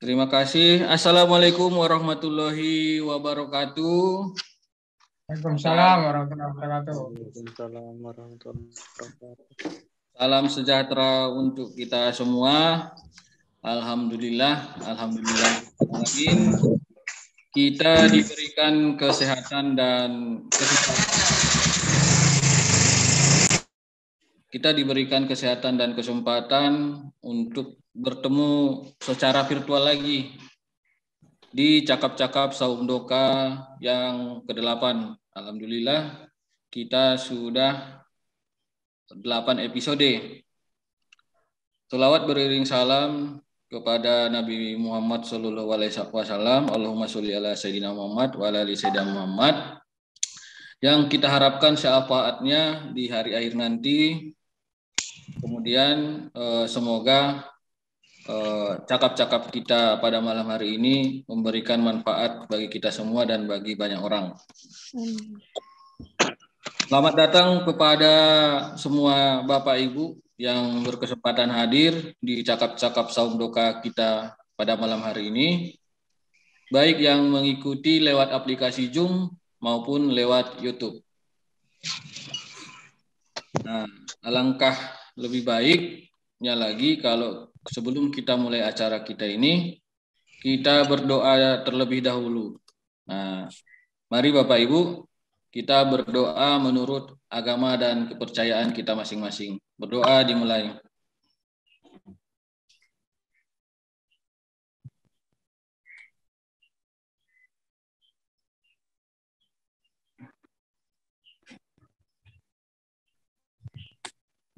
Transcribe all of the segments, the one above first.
Terima kasih. Assalamualaikum warahmatullahi wabarakatuh. Waalaikumsalam warahmatullahi wabarakatuh. Waalaikumsalam warahmatullahi wabarakatuh. Salam sejahtera untuk kita semua. Alhamdulillah, kita diberikan kesehatan dan kesempatan untuk bertemu secara virtual lagi di cakap-cakap Saum Doka yang ke-8. Alhamdulillah kita sudah 8 episode. Sholawat beriring salam kepada Nabi Muhammad sallallahu alaihi wasallam. Allahumma sholli ala sayyidina Muhammad wa ala ali sayyidina Muhammad. Yang kita harapkan syafaatnya di hari akhir nanti. Kemudian semoga cakap-cakap kita pada malam hari ini memberikan manfaat bagi kita semua dan bagi banyak orang. Selamat datang kepada semua Bapak Ibu yang berkesempatan hadir di cakap-cakap Saum Doka kita pada malam hari ini, baik yang mengikuti lewat aplikasi Zoom maupun lewat YouTube. Nah, alangkah lebih baiknya lagi kalau sebelum kita mulai acara kita ini, kita berdoa terlebih dahulu. Nah, mari Bapak Ibu, kita berdoa menurut agama dan kepercayaan kita masing-masing. Berdoa dimulai.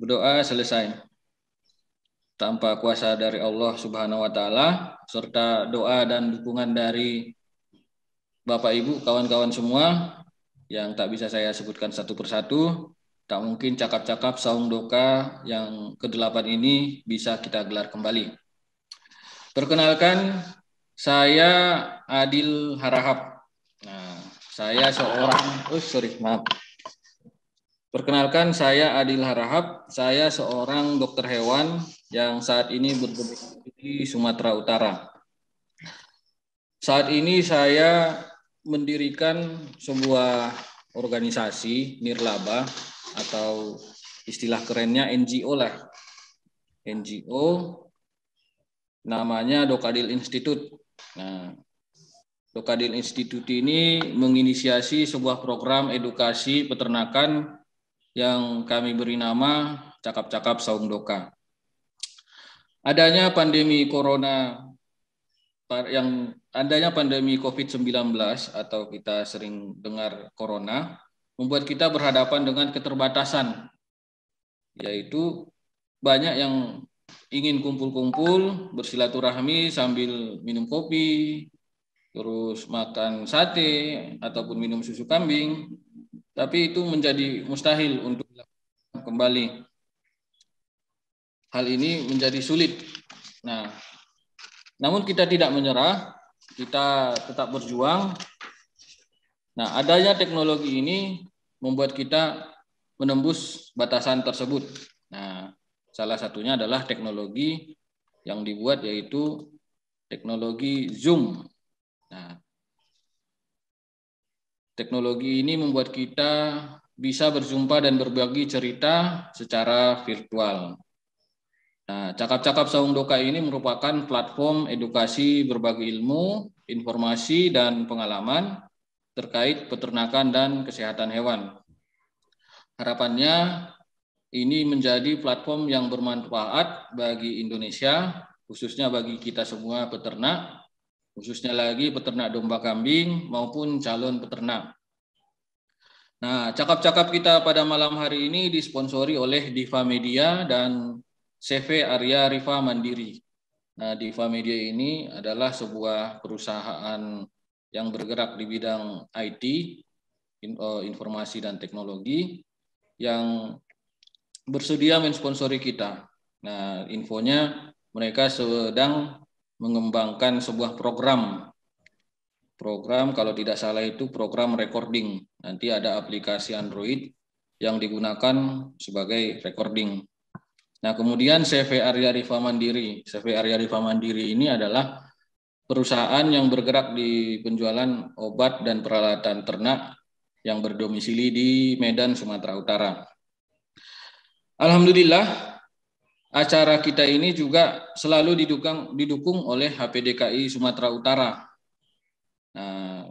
Berdoa selesai. Tanpa kuasa dari Allah Subhanahu wa taala serta doa dan dukungan dari Bapak Ibu, kawan-kawan semua yang tak bisa saya sebutkan satu persatu, tak mungkin cakap-cakap Saum Doka yang ke-8 ini bisa kita gelar kembali. Perkenalkan, saya Adil Harahap. Nah, saya seorang Perkenalkan, saya Adil Harahap. Saya seorang dokter hewan yang saat ini berdomisili di Sumatera Utara. Saat ini saya mendirikan sebuah organisasi nirlaba atau istilah kerennya NGO lah. NGO namanya Dokadil Institute. Nah, Dokadil Institute ini menginisiasi sebuah program edukasi peternakan yang kami beri nama Cakap-Cakap Saum Doka. Adanya pandemi COVID-19 atau kita sering dengar corona membuat kita berhadapan dengan keterbatasan, yaitu banyak yang ingin kumpul-kumpul bersilaturahmi sambil minum kopi, terus makan sate ataupun minum susu kambing, tapi itu menjadi mustahil untuk kembali. Hal ini menjadi sulit. Nah, namun kita tidak menyerah, kita tetap berjuang. Nah, adanya teknologi ini membuat kita menembus batasan tersebut. Nah, salah satunya adalah teknologi yang dibuat yaitu teknologi Zoom. Nah, teknologi ini membuat kita bisa berjumpa dan berbagi cerita secara virtual. Nah, Cakap-Cakap Saum Doka ini merupakan platform edukasi berbagi ilmu, informasi, dan pengalaman terkait peternakan dan kesehatan hewan. Harapannya ini menjadi platform yang bermanfaat bagi Indonesia, khususnya bagi kita semua peternak, khususnya lagi peternak domba kambing maupun calon peternak. Nah, cakap-cakap kita pada malam hari ini disponsori oleh Diva Media dan CV Arya Rifa Mandiri. Nah, Diva Media ini adalah sebuah perusahaan yang bergerak di bidang IT, informasi dan teknologi, yang bersedia mensponsori kita. Nah, infonya mereka sedang mengembangkan sebuah program kalau tidak salah itu program recording. Nanti ada aplikasi Android yang digunakan sebagai recording. Nah, kemudian CV Arya Rifa Mandiri. CV Arya Rifa Mandiri ini adalah perusahaan yang bergerak di penjualan obat dan peralatan ternak yang berdomisili di Medan, Sumatera Utara. Alhamdulillah, acara kita ini juga selalu didukung oleh HPDKI Sumatera Utara. Nah,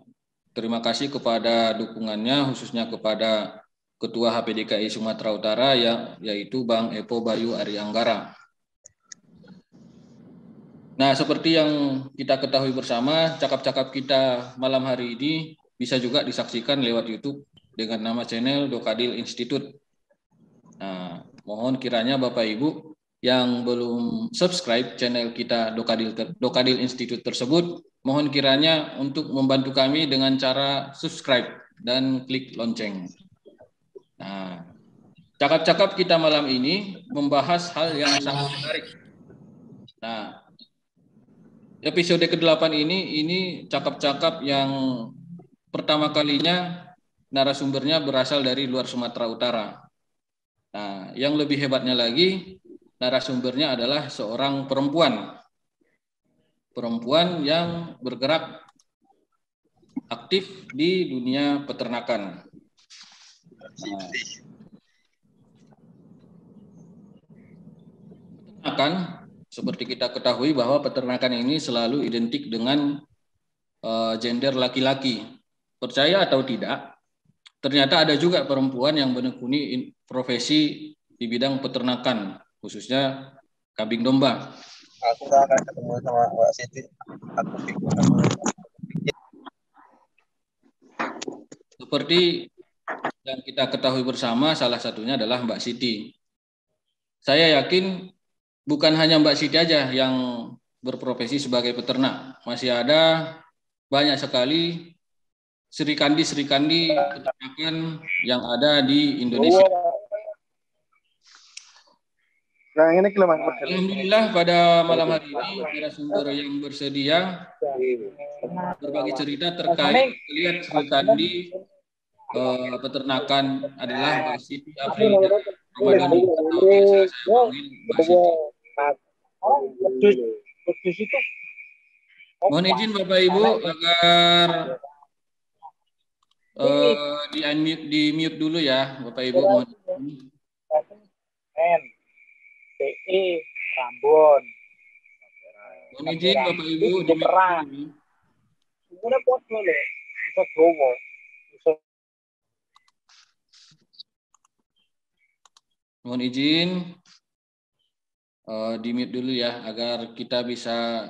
terima kasih kepada dukungannya, khususnya kepada Ketua HPDKI Sumatera Utara, yaitu Bang Epo Bayu Ari Anggara. Nah, seperti yang kita ketahui bersama, cakap-cakap kita malam hari ini bisa juga disaksikan lewat YouTube dengan nama channel Dokadil Institute. Nah, mohon kiranya Bapak Ibu yang belum subscribe channel kita Dokadil Institute tersebut, mohon kiranya untuk membantu kami dengan cara subscribe dan klik lonceng. Nah, cakap-cakap kita malam ini membahas hal yang sangat menarik. Nah, episode ke-8 ini cakap-cakap yang pertama kalinya narasumbernya berasal dari luar Sumatera Utara. Nah, yang lebih hebatnya lagi, narasumbernya adalah seorang perempuan yang bergerak aktif di dunia peternakan. Nah, peternakan, seperti kita ketahui bahwa peternakan ini selalu identik dengan gender laki-laki. Percaya atau tidak, ternyata ada juga perempuan yang menekuni profesi di bidang peternakan, khususnya kambing domba. Aku nggak akan ketemu sama Mbak Siti. Aku seperti yang kita ketahui bersama, salah satunya adalah Mbak Siti. Saya yakin bukan hanya Mbak Siti aja yang berprofesi sebagai peternak, masih ada banyak sekali serikandi peternakan yang ada di Indonesia. Nah, ini kelemahan. Alhamdulillah pada malam hari ini narasumber yang bersedia berbagi cerita terkait melihat serikandi peternakan adalah Mbak Siti Afrida Ramadhani atau biasa saya panggil Mbak Siti. Mohon izin Bapak Ibu agar di mute dulu ya Bapak Ibu. Mohon izin. PE Rambon. Mohon izin Bapak Ibu di mute dulu. Semuanya podo lho. Bisa dowo. Mohon izin di mute dulu ya agar kita bisa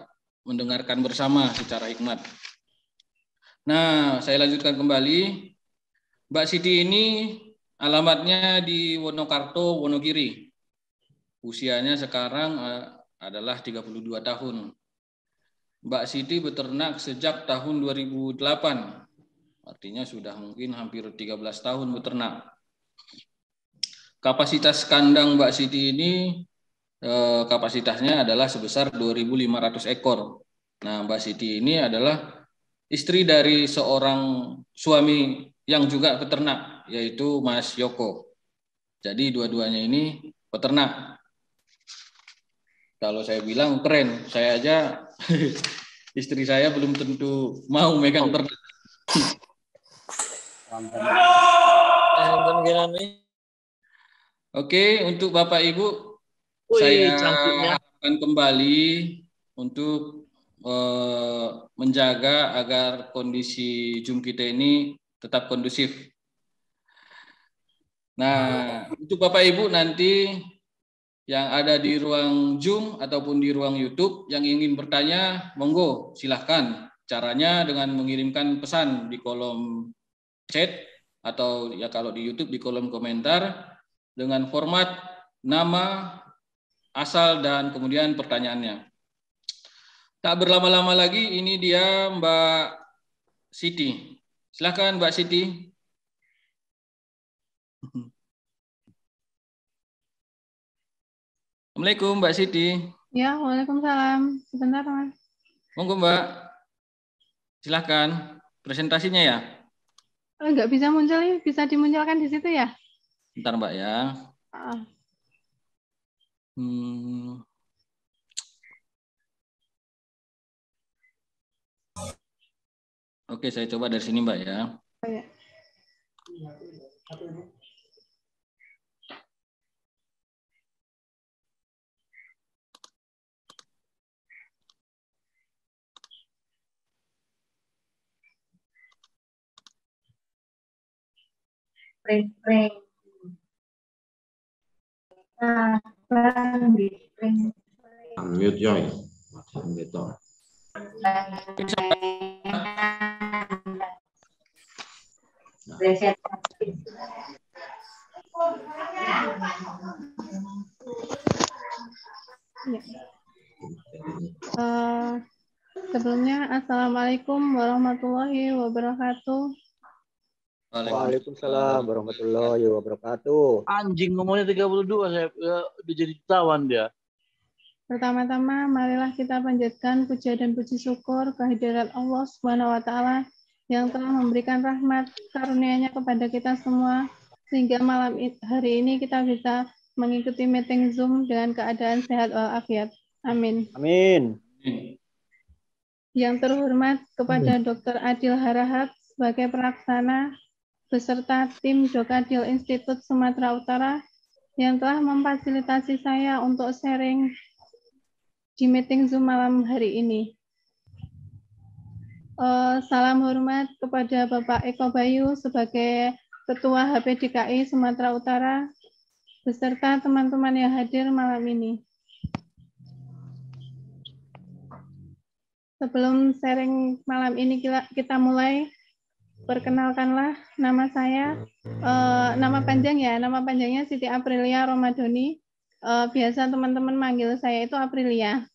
mendengarkan bersama secara hikmat. Nah, saya lanjutkan kembali. Mbak Siti ini alamatnya di Wonokarto, Wonogiri. Usianya sekarang adalah 32 tahun. Mbak Siti beternak sejak tahun 2008. Artinya sudah mungkin hampir 13 tahun beternak. Kapasitas kandang Mbak Siti ini kapasitasnya adalah sebesar 2.500 ekor. Nah, Mbak Siti ini adalah istri dari seorang suami yang juga peternak, yaitu Mas Yoko. Jadi dua-duanya ini peternak. Kalau saya bilang keren, saya aja istri saya belum tentu mau megang ternak. Oke, untuk Bapak Ibu, saya harapkan kembali untuk menjaga agar kondisi Zoom kita ini tetap kondusif. Nah, untuk Bapak Ibu nanti yang ada di ruang Zoom ataupun di ruang YouTube yang ingin bertanya, monggo silahkan. Caranya dengan mengirimkan pesan di kolom chat atau ya kalau di YouTube di kolom komentar dengan format nama, asal, dan kemudian pertanyaannya. Tak berlama-lama lagi, ini dia Mbak Siti. Silakan Mbak Siti. Assalamualaikum Mbak Siti. Ya, waalaikumsalam. Sebentar, Mas. Monggo Mbak. Silakan presentasinya ya. Nggak bisa muncul, bisa dimunculkan di situ ya? Bentar Mbak ya. Oke, saya coba dari sini Mbak ya. Oh, ya. Unmute Joy. Gitu. Sebelumnya, Assalamualaikum warahmatullahi wabarakatuh. Waalaikumsalam warahmatullahi wabarakatuh. Anjing ngomongnya 32, saya udah jadi tawan dia. Pertama-tama, marilah kita panjatkan puja dan puji syukur kehadirat Allah Subhanahu wa Ta'ala yang telah memberikan rahmat karunia-Nya kepada kita semua, sehingga malam hari ini kita bisa mengikuti meeting Zoom dengan keadaan sehat walafiat. Amin. Amin. Yang terhormat kepada Dr. Adil Harahap sebagai pelaksana beserta tim Dokadil Institut Sumatera Utara yang telah memfasilitasi saya untuk sharing di meeting Zoom malam hari ini. Salam hormat kepada Bapak Eko Bayu sebagai Ketua HPDKI Sumatera Utara beserta teman-teman yang hadir malam ini. Sebelum sharing malam ini kita mulai, perkenalkanlah nama saya, nama panjangnya Siti Aprilia Romadoni. Biasa teman-teman manggil saya itu Aprilia.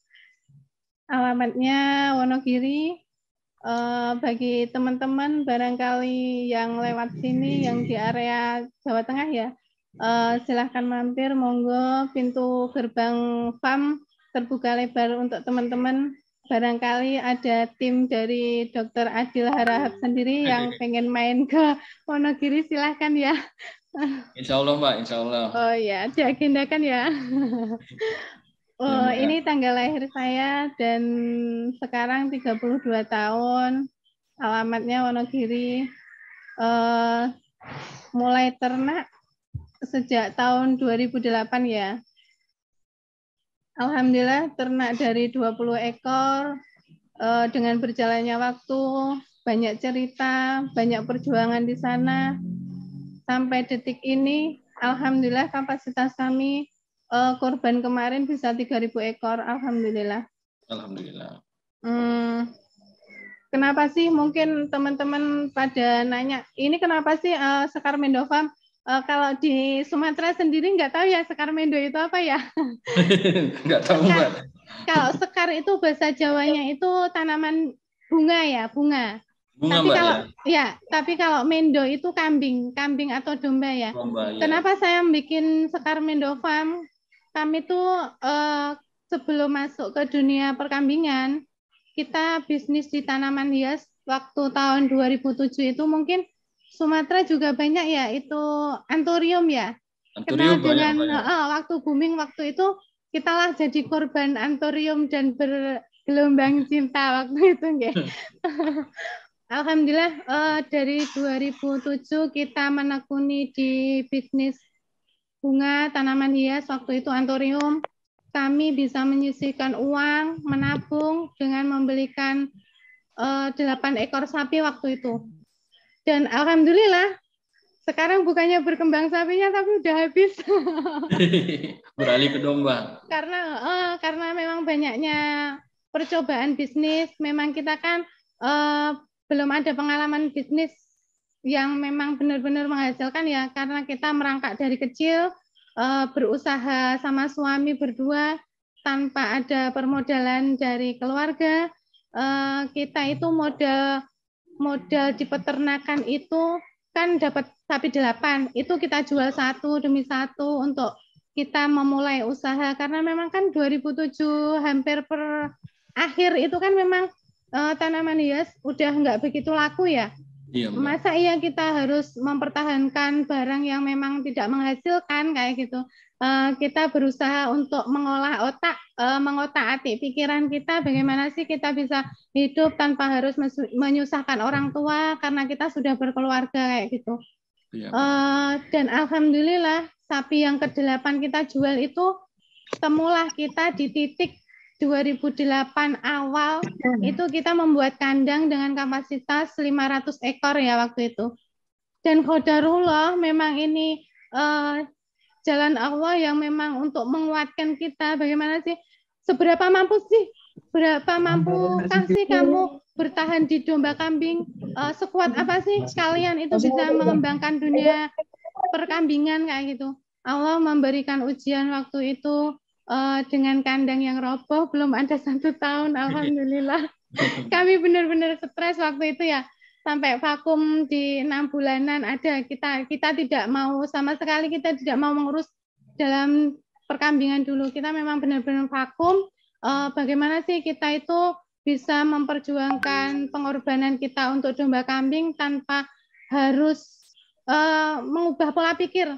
Alamatnya Wonogiri. Bagi teman-teman barangkali yang lewat sini, yang di area Jawa Tengah ya, silahkan mampir, monggo, pintu gerbang FAM terbuka lebar untuk teman-teman. Barangkali ada tim dari Dr. Adil Harahap sendiri yang pengen main ke Wonogiri, silahkan ya. Insya Allah Mbak, insya Allah. Oh ya, diagendakan ya. Ini tanggal lahir saya dan sekarang 32 tahun. Alamatnya Wonogiri. Mulai ternak sejak tahun 2008 ya. Alhamdulillah ternak dari 20 ekor. Dengan berjalannya waktu, banyak cerita, banyak perjuangan di sana. Sampai detik ini, alhamdulillah kapasitas kami korban kemarin bisa 3.000 ekor, alhamdulillah. Alhamdulillah. Kenapa sih mungkin teman-teman pada nanya, ini kenapa sih Sekar Mendo Farm? Kalau di Sumatera sendiri nggak tahu ya Sekar Mendo itu apa ya? Nggak tahu Mbak. Kalau sekar itu bahasa Jawanya itu tanaman bunga ya, bunga. Tapi Mbak, kalau tapi kalau mendo itu kambing atau domba ya. Domba, ya. Kenapa saya bikin Sekar Mendo Farm? Kami tuh sebelum masuk ke dunia perkambingan, kita bisnis di tanaman hias waktu tahun 2007 itu mungkin Sumatera juga banyak ya, itu anthurium ya. Kenal dengan waktu booming waktu itu, kita lah jadi korban anthurium dan bergelombang cinta waktu itu. Alhamdulillah dari 2007 kita menekuni di bisnis bunga tanaman hias, waktu itu anthurium. Kami bisa menyisihkan uang, menabung dengan membelikan 8 ekor sapi waktu itu. Dan alhamdulillah sekarang bukannya berkembang sapinya tapi udah habis. Beralih ke domba. Karena memang banyaknya percobaan bisnis, memang kita kan belum ada pengalaman bisnis yang memang benar-benar menghasilkan ya, karena kita merangkak dari kecil, berusaha sama suami berdua tanpa ada permodalan dari keluarga. Kita itu modal di peternakan itu kan dapat sapi 8, itu kita jual satu demi satu untuk kita memulai usaha, karena memang kan 2007 hampir per akhir itu kan memang tanaman hias udah nggak begitu laku ya. Iya, Mbak. Masa iya kita harus mempertahankan barang yang memang tidak menghasilkan kayak gitu. Kita berusaha untuk mengolah otak, mengotak-atik pikiran kita, bagaimana sih kita bisa hidup tanpa harus menyusahkan orang tua karena kita sudah berkeluarga kayak gitu. Iya, Dan alhamdulillah sapi yang ke-8 kita jual itu temulah kita di titik 2008 awal itu kita membuat kandang dengan kapasitas 500 ekor ya waktu itu. Dan qadarullah memang ini jalan Allah yang memang untuk menguatkan kita. Bagaimana sih? Seberapa mampu sih? Berapa mampukah sih kamu bertahan di domba kambing? Sekuat apa sih kalian itu bisa mengembangkan dunia perkambingan kayak gitu? Allah memberikan ujian waktu itu dengan kandang yang roboh, belum ada 1 tahun, alhamdulillah. Kami benar-benar stres waktu itu ya, sampai vakum di 6 bulanan ada. Kita tidak mau sama sekali, kita tidak mau mengurus dalam perkambingan dulu. Kita memang benar-benar vakum. Bagaimana sih kita itu bisa memperjuangkan pengorbanan kita untuk domba kambing tanpa harus mengubah pola pikir,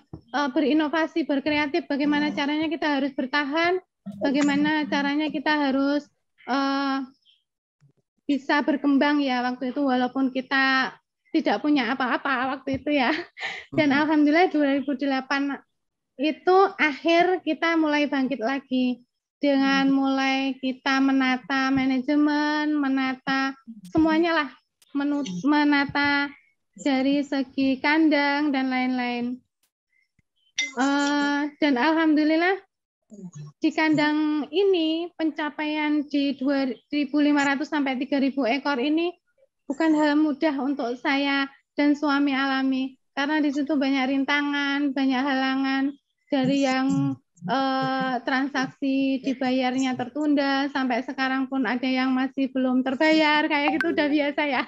berinovasi, berkreatif, bagaimana caranya kita harus bertahan, bagaimana caranya kita harus bisa berkembang ya waktu itu walaupun kita tidak punya apa-apa waktu itu ya. Dan alhamdulillah 2008 itu akhir kita mulai bangkit lagi dengan mulai kita menata manajemen, menata semuanya lah, menata dari segi kandang dan lain-lain. Dan alhamdulillah di kandang ini pencapaian di 2.500 sampai 3.000 ekor ini bukan hal mudah untuk saya dan suami alami karena di situ banyak rintangan, banyak halangan dari yang transaksi dibayarnya tertunda sampai sekarang pun ada yang masih belum terbayar kayak gitu udah biasa ya.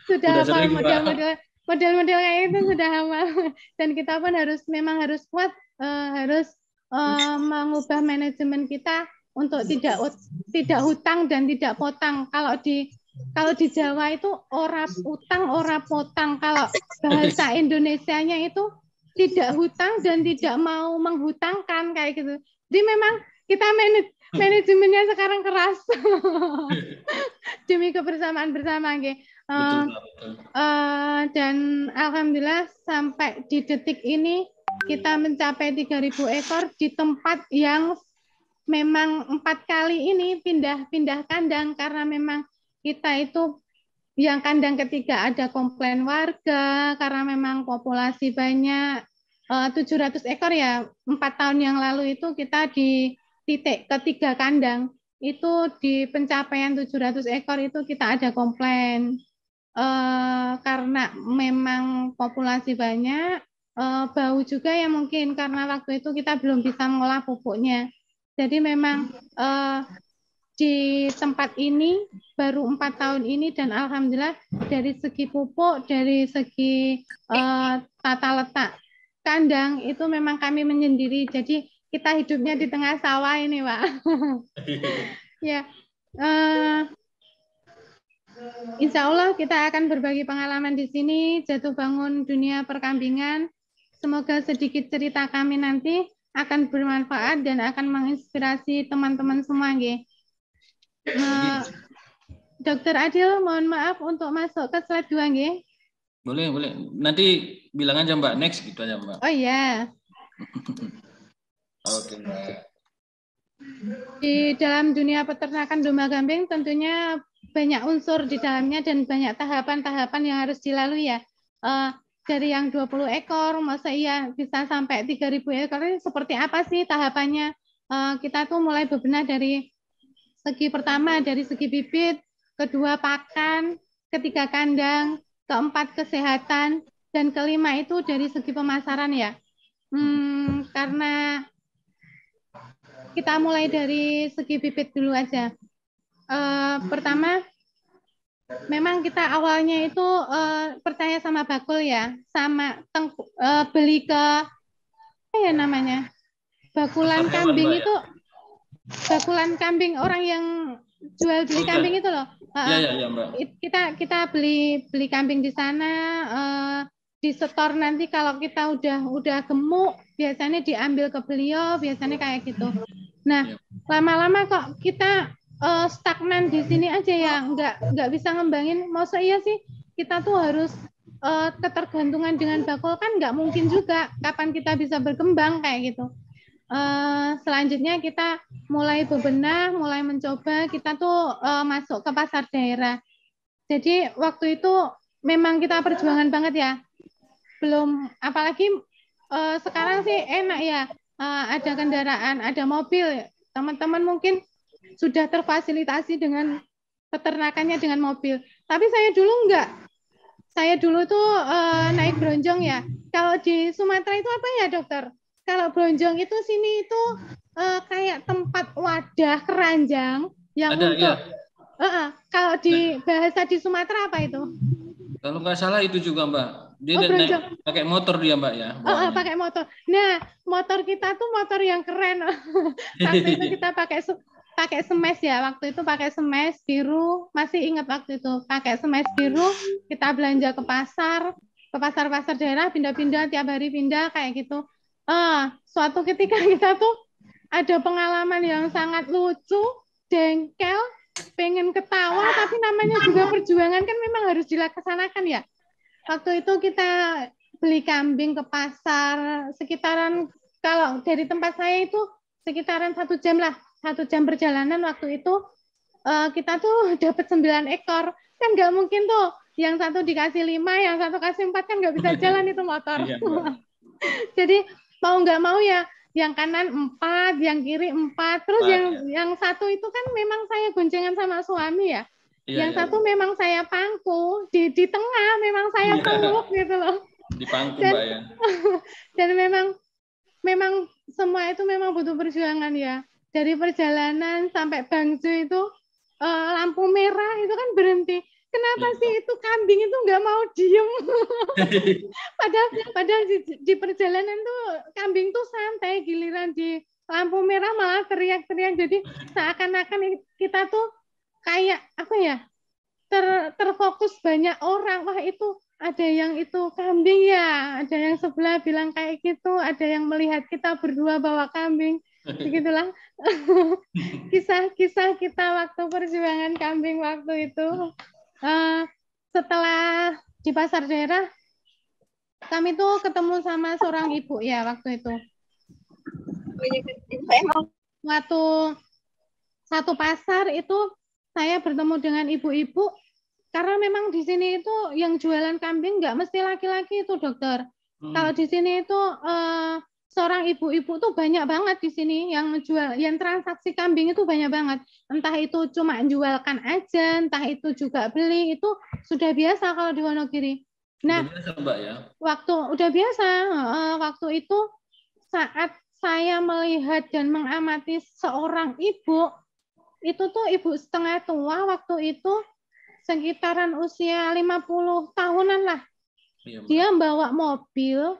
Sudah hafal model-model kayak itu sudah hafal dan kita pun memang harus kuat, harus mengubah manajemen kita untuk tidak hutang dan tidak potang. Kalau di Jawa itu ora utang ora potang, kalau bahasa Indonesianya itu tidak hutang dan tidak mau menghutangkan kayak gitu. Jadi memang kita manajemennya sekarang keras demi kebersamaan bersama. Dan alhamdulillah sampai di detik ini kita mencapai 3.000 ekor di tempat yang memang 4 kali ini pindah kandang karena memang kita itu yang kandang ketiga ada komplain warga karena memang populasi banyak 700 ekor ya 4 tahun yang lalu itu kita di titik ketiga kandang itu di pencapaian 700 ekor itu kita ada komplain karena memang populasi banyak bau juga ya mungkin karena waktu itu kita belum bisa mengolah pupuknya jadi memang di tempat ini baru 4 tahun ini dan alhamdulillah dari segi pupuk, dari segi tata letak kandang itu memang kami menyendiri. Jadi kita hidupnya di tengah sawah ini, Pak. Ya, insya Allah kita akan berbagi pengalaman di sini, jatuh bangun dunia perkambingan. Semoga sedikit cerita kami nanti akan bermanfaat dan akan menginspirasi teman-teman semua, nggih. Dokter Adil, mohon maaf untuk masuk ke slide 2, nggih. Boleh. Nanti bilang aja Mbak, next gitu aja Mbak. Oh iya. Oke, Mbak. Di dalam dunia peternakan domba kambing tentunya banyak unsur di dalamnya dan banyak tahapan-tahapan yang harus dilalui ya. Dari yang 20 ekor, masa iya bisa sampai 3.000 ekor, ini seperti apa sih tahapannya? Kita tuh mulai bebenah dari segi pertama dari segi bibit, kedua pakan, ketiga kandang, keempat kesehatan, dan kelima itu dari segi pemasaran ya. Karena kita mulai dari segi bibit dulu aja. Pertama, memang kita awalnya itu percaya sama bakul ya, sama beli ke apa ya namanya, bakulan kambing itu. Bakulan kambing orang yang jual beli kambing itu loh, Iya, Mbak. Kita beli kambing di sana, di setor nanti kalau kita udah gemuk biasanya diambil ke beliau, biasanya kayak gitu. Nah, lama-lama kok kita stagnan di sini aja ya, nggak bisa ngembangin. Masa iya sih kita tuh harus ketergantungan dengan bakul, kan nggak mungkin juga. Kapan kita bisa berkembang kayak gitu. Selanjutnya kita mulai bebenah, mulai mencoba, kita tuh masuk ke pasar daerah. Jadi waktu itu memang kita perjuangan banget ya. Belum, apalagi sekarang sih enak ya, ada kendaraan, ada mobil. Teman-teman mungkin sudah terfasilitasi dengan peternakannya dengan mobil. Tapi saya dulu enggak. Saya dulu tuh naik bronjong ya. Kalau di Sumatera itu apa ya, dokter? Kalau bronjong itu sini itu kayak tempat wadah keranjang yang Ada, untuk ya. kalau di bahasa di Sumatera apa itu? Kalau nggak salah itu juga, Mbak. Dia naik pakai motor dia, Mbak ya. Pakai motor. Nah, motor kita tuh motor yang keren. Waktu itu kita pakai smash ya. Waktu itu pakai smash biru. Masih ingat waktu itu pakai smash biru. Kita belanja ke pasar daerah, pindah-pindah tiap hari pindah kayak gitu. Suatu ketika kita tuh ada pengalaman yang sangat lucu, jengkel, pengen ketawa, tapi namanya juga perjuangan kan memang harus dilaksanakan ya. Waktu itu kita beli kambing ke pasar sekitaran, kalau dari tempat saya itu sekitaran 1 jam lah, 1 jam perjalanan. Waktu itu kita tuh dapat 9 ekor, kan nggak mungkin tuh yang satu dikasih 5, yang satu kasih 4, kan nggak bisa jalan itu motor. Jadi mau nggak mau ya, yang kanan 4, yang kiri 4, terus yang satu itu kan memang saya goncengan sama suami ya. Yang satu memang saya pangku, di tengah memang saya peluk gitu loh. Di pangku, Mbak ya. Dan memang semua itu memang butuh perjuangan ya. Dari perjalanan sampai Bangju itu lampu merah itu kan berhenti. Kenapa sih itu kambing itu nggak mau diem? Padahal di perjalanan tuh kambing tuh santai, giliran di lampu merah malah teriak-teriak. Jadi seakan-akan kita tuh kayak apa ya, terfokus banyak orang. Wah, itu ada yang itu kambing ya, ada yang sebelah bilang kayak gitu, ada yang melihat kita berdua bawa kambing. Begitulah kisah-kisah kita waktu perjuangan kambing waktu itu. Setelah di pasar daerah, kami tuh ketemu sama seorang ibu ya waktu itu. Waktu satu pasar itu saya bertemu dengan ibu-ibu, karena memang di sini itu yang jualan kambing nggak mesti laki-laki itu, dokter. Kalau di sini itu seorang ibu-ibu tuh banyak banget di sini yang menjual, yang transaksi kambing itu banyak banget. Entah itu cuma jualkan aja, entah itu juga beli, itu sudah biasa kalau di Wonogiri. Nah, udah biasa, Mbak ya. Udah biasa. Waktu itu saat saya melihat dan mengamati seorang ibu, itu tuh ibu setengah tua waktu itu, sekitaran usia 50 tahunan lah. Iya, dia bawa mobil,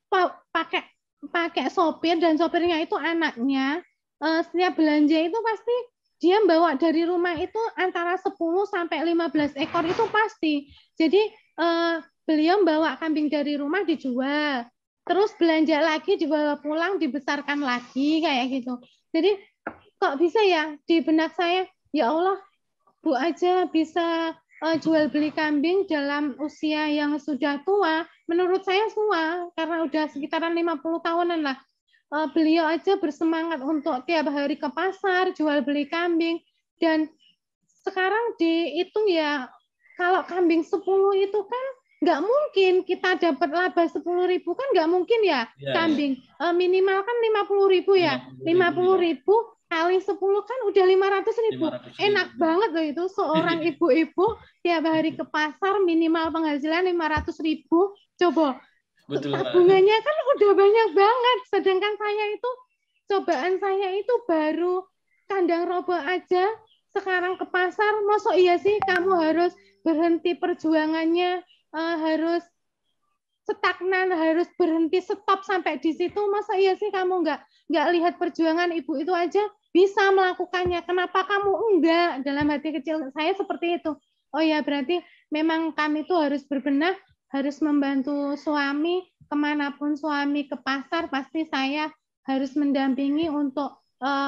pakai sopir, dan sopirnya itu anaknya. Setiap belanja itu pasti dia bawa dari rumah itu antara 10 sampai 15 ekor itu pasti. Jadi beliau bawa kambing dari rumah dijual, terus belanja lagi dibawa pulang dibesarkan lagi kayak gitu. Jadi kok bisa ya di benak saya, ya Allah, Bu aja bisa jual beli kambing dalam usia yang sudah tua. Menurut saya tua, karena udah sekitaran 50 tahunan lah. Beliau aja bersemangat untuk tiap hari ke pasar jual beli kambing. Dan sekarang dihitung ya, kalau kambing 10 itu kan nggak mungkin kita dapat laba 10.000, kan nggak mungkin ya, kambing. Minimal kan 50.000 ya. 50.000 kali 10 kan udah 500.000. Enak banget loh itu, seorang ibu-ibu tiap hari ke pasar minimal penghasilan 500.000. Coba, tabungannya kan udah banyak banget. Sedangkan saya itu, cobaan saya itu baru kandang robo aja, sekarang ke pasar. Masa iya sih kamu harus berhenti perjuangannya, harus stagnan, harus berhenti stop sampai di situ. Masa iya sih kamu nggak lihat perjuangan ibu itu aja bisa melakukannya, kenapa kamu enggak? Dalam hati kecil saya seperti itu. Oh ya, berarti memang kami itu harus berbenah, harus membantu suami, kemanapun suami ke pasar, pasti saya harus mendampingi untuk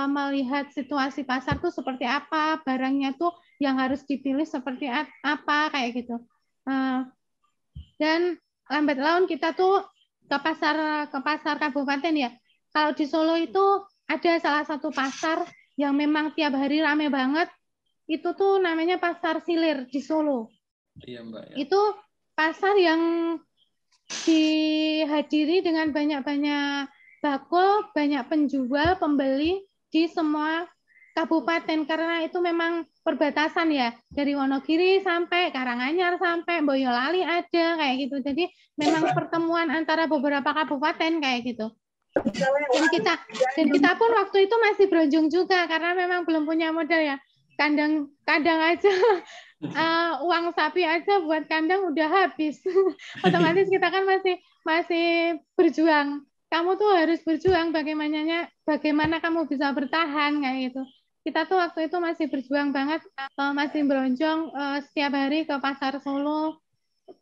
melihat situasi pasar tuh seperti apa, barangnya tuh yang harus dipilih seperti apa, kayak gitu. Dan lambat laun kita tuh ke pasar kabupaten ya. Kalau di Solo itu ada salah satu pasar yang memang tiap hari rame banget. Itu tuh namanya Pasar Silir di Solo. Iya, Mbak. Ya. Itu pasar yang dihadiri dengan banyak-banyak bako, banyak penjual, pembeli di semua kabupaten, karena itu memang perbatasan ya, dari Wonogiri sampai Karanganyar sampai Boyolali ada kayak gitu. Jadi memang pertemuan antara beberapa kabupaten kayak gitu. Dan kita pun waktu itu masih berunjung juga karena memang belum punya modal ya. Kadang aja uang sapi aja buat kandang udah habis. Otomatis kita kan masih berjuang. Kamu tuh harus berjuang bagaimana kamu bisa bertahan kayak gitu. Kita tuh waktu itu masih berjuang banget, masih beronjong setiap hari ke pasar Solo.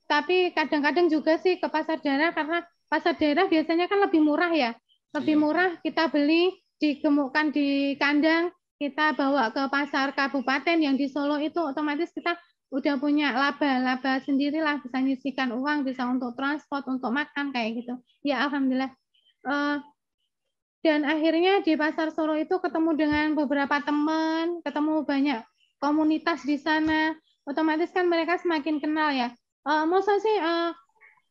Tapi kadang-kadang juga sih ke pasar daerah karena pasar daerah biasanya kan lebih murah ya. Lebih murah kita beli, digemukkan di kandang, kita bawa ke pasar kabupaten yang di Solo itu otomatis kita udah punya laba sendirilah, bisa nyisikan uang, bisa untuk transport, untuk makan kayak gitu. Ya alhamdulillah. Dan akhirnya di pasar Solo itu ketemu dengan beberapa teman, ketemu banyak komunitas di sana. Otomatis kan mereka semakin kenal ya. Masa sih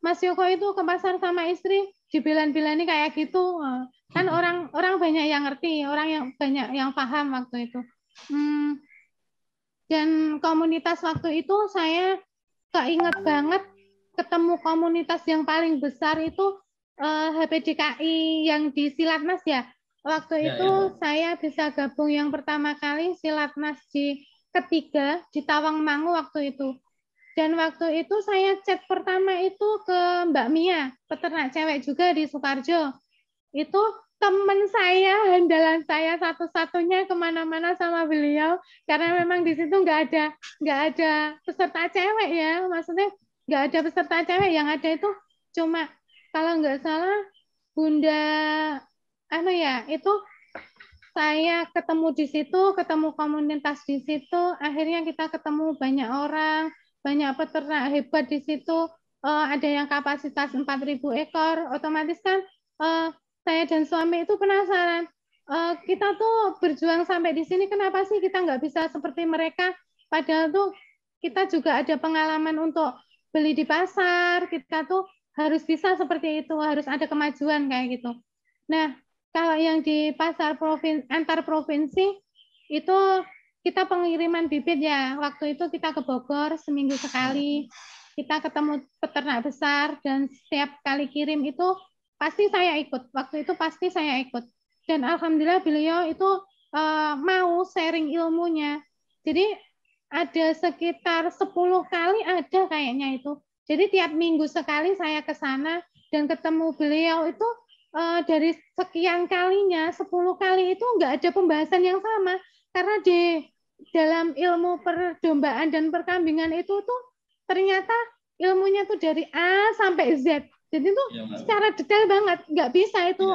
Mas Yoko itu ke pasar sama istri dibilang-bilani kayak gitu. Kan orang banyak yang ngerti, orang yang banyak yang paham waktu itu. Dan komunitas waktu itu saya keinget banget ketemu komunitas yang paling besar itu HPDKI yang di Silatnas ya. Waktu itu saya bisa gabung yang pertama kali Silatnas di ketiga di Tawangmangu waktu itu. Dan waktu itu saya chat pertama itu ke Mbak Mia, peternak cewek juga di Sukarjo. Itu teman saya, andalan saya satu-satunya kemana-mana sama beliau, karena memang di situ nggak ada peserta cewek ya, maksudnya nggak ada peserta cewek, yang ada itu cuma kalau nggak salah Bunda itu saya ketemu di situ, ketemu komunitas di situ, akhirnya kita ketemu banyak orang, banyak peternak hebat di situ, ada yang kapasitas 4.000 ekor, otomatis kan saya dan suami itu penasaran, kita tuh berjuang sampai di sini, kenapa sih kita nggak bisa seperti mereka, padahal tuh kita juga ada pengalaman untuk beli di pasar, kita tuh harus bisa seperti itu, harus ada kemajuan kayak gitu. Nah, kalau yang di pasar antar provinsi itu kita pengiriman bibit ya. Waktu itu kita ke Bogor seminggu sekali. Kita ketemu peternak besar dan setiap kali kirim itu pasti saya ikut. Waktu itu pasti saya ikut. Dan alhamdulillah beliau itu mau sharing ilmunya. Jadi ada sekitar 10 kali ada kayaknya itu. Jadi tiap minggu sekali saya ke sana dan ketemu beliau itu dari sekian kalinya 10 kali itu nggak ada pembahasan yang sama, karena di dalam ilmu perdombaan dan perkambingan itu tuh ternyata ilmunya tuh dari A sampai Z. Jadi itu secara detail banget, nggak bisa itu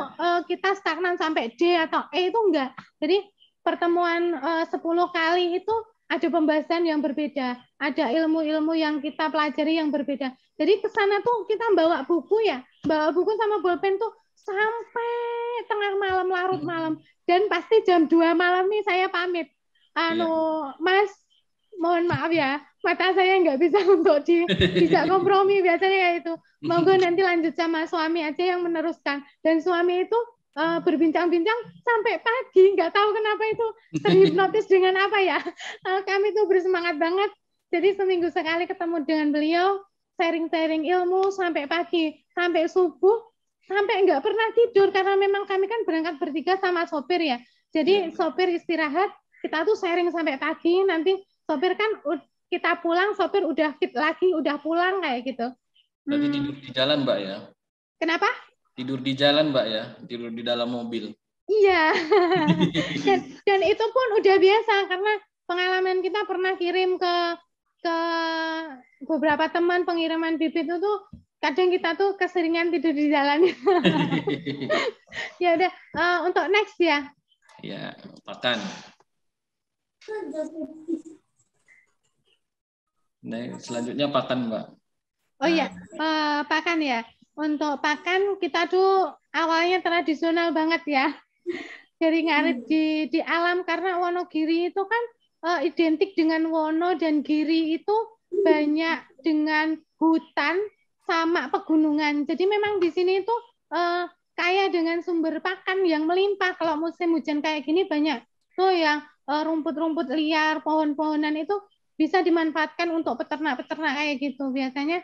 kita stagnan sampai D atau E, itu enggak. Jadi pertemuan 10 kali itu ada pembahasan yang berbeda, ada ilmu-ilmu yang kita pelajari yang berbeda. Jadi ke sana tuh kita bawa buku sama bolpen tuh sampai tengah malam, larut malam. Dan pasti jam 2 malam nih saya pamit. Mas, mohon maaf ya, mata saya nggak bisa untuk bisa kompromi biasanya kayak itu. Monggo nanti lanjut sama suami aja yang meneruskan. Dan suami itu berbincang-bincang sampai pagi, nggak tahu kenapa itu terhipnotis dengan apa ya. Kami tuh bersemangat banget. Jadi seminggu sekali ketemu dengan beliau, sharing-sharing ilmu sampai pagi, sampai subuh, sampai nggak pernah tidur karena memang kami kan berangkat bertiga sama sopir ya. Jadi sopir istirahat, kita tuh sharing sampai pagi. Nanti sopir kan kita pulang, sopir udah fit lagi, udah pulang kayak gitu. Berarti tidur di jalan, Mbak ya? Kenapa? Tidur di jalan, Mbak ya? Tidur di dalam mobil. Iya. Dan itu pun udah biasa karena pengalaman kita pernah kirim ke beberapa teman pengiriman bibit itu tuh kadang kita tuh keseringan tidur di jalan. Ya udah, untuk next ya. Ya, pakan. Nah, selanjutnya pakan, Mbak. Oh iya, pakan ya. Untuk pakan kita tuh awalnya tradisional banget ya. Dari ngarit di alam, karena Wonogiri itu kan identik dengan Wono, dan Giri itu banyak dengan hutan sama pegunungan. Jadi memang di sini itu kaya dengan sumber pakan yang melimpah. Kalau musim hujan kayak gini banyak tuh yang rumput-rumput liar, pohon-pohonan itu bisa dimanfaatkan untuk peternak-peternak kayak gitu biasanya.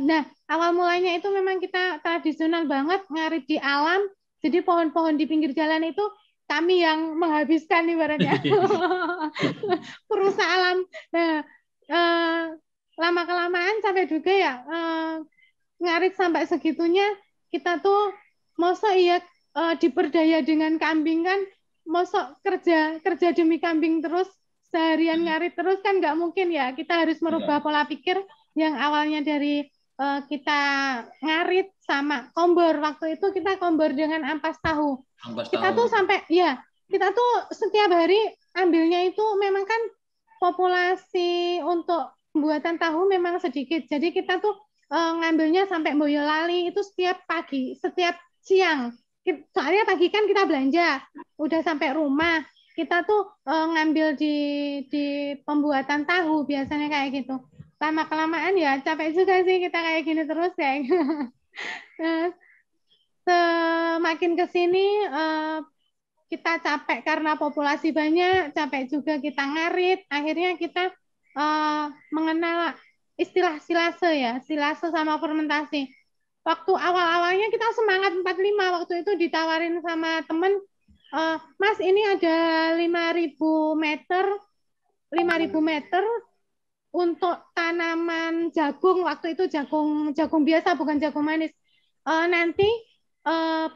Nah, awal mulanya itu memang kita tradisional banget ngarit di alam. Jadi pohon-pohon di pinggir jalan itu kami yang menghabiskan ibaratnya. Perusak alam. Nah, lama-kelamaan sampai juga ya ngarit sampai segitunya kita tuh mosok iya diperdaya dengan kambing kan, mosok kerja demi kambing terus seharian ngarit terus kan nggak mungkin ya. Kita harus merubah pola pikir yang awalnya dari kita ngarit sama kombor. Waktu itu kita kombor dengan ampas tahu. Kita tuh sampai ya, kita tuh setiap hari ambilnya itu memang kan populasi untuk pembuatan tahu memang sedikit. Jadi kita tuh ngambilnya sampai Boyolali itu setiap pagi, setiap siang. Soalnya pagi kan kita belanja, udah sampai rumah kita tuh ngambil di pembuatan tahu biasanya kayak gitu. Lama-kelamaan ya capek juga sih kita kayak gini terus ya. Semakin ke sini kita capek karena populasi banyak, capek juga kita ngarit. Akhirnya kita mengenal istilah silase ya, silase sama fermentasi. Waktu awal-awalnya kita semangat 45, waktu itu ditawarin sama temen, Mas ini ada 5.000 meter untuk tanaman jagung. Waktu itu jagung biasa, bukan jagung manis. Nanti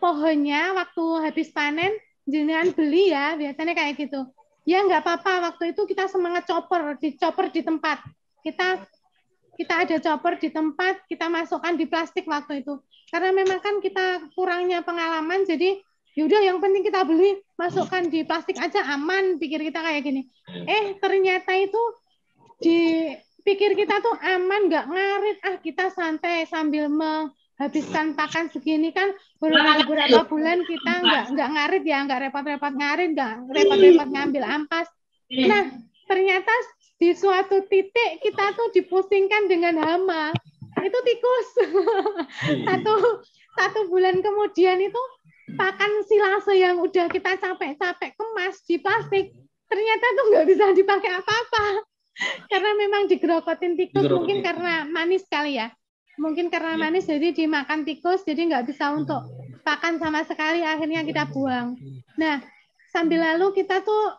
pohonnya waktu habis panen jenengan beli ya, biasanya kayak gitu. Ya nggak apa-apa, waktu itu kita semangat dicoper di tempat. Kita ada chopper di tempat, kita masukkan di plastik waktu itu. Karena memang kan kita kurangnya pengalaman, jadi yaudah yang penting kita beli, masukkan di plastik aja aman, pikir kita kayak gini. Ternyata itu dipikir kita tuh aman, nggak ngarit, kita santai sambil menghabiskan pakan segini kan beberapa bulan kita nggak ngarit ya, nggak repot-repot ngarit, nggak repot-repot ngambil ampas. Nah, ternyata di suatu titik kita tuh dipusingkan dengan hama. Itu tikus. Satu bulan kemudian itu pakan silase yang udah kita capek-capek kemas di plastik, ternyata tuh nggak bisa dipakai apa-apa. Karena memang digerokotin tikus, mungkin karena manis kali ya. Mungkin karena manis jadi dimakan tikus, jadi nggak bisa untuk pakan sama sekali, akhirnya kita buang. Nah, sambil lalu kita tuh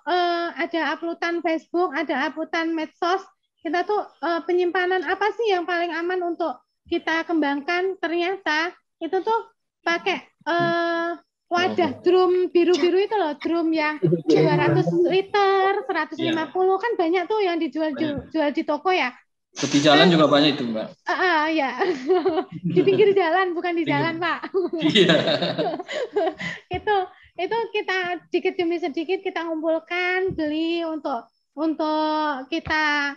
ada uploadan Facebook, ada uploadan medsos. Kita tuh penyimpanan apa sih yang paling aman untuk kita kembangkan? Ternyata itu tuh pakai wadah drum biru-biru itu loh, drum yang 200 liter, 150 kan banyak tuh yang dijual di toko ya. Tepi jalan juga banyak itu, Mbak. Ya. Di pinggir jalan, bukan di jalan, Pak. Iya. Itu kita sedikit demi sedikit kita ngumpulkan, beli untuk kita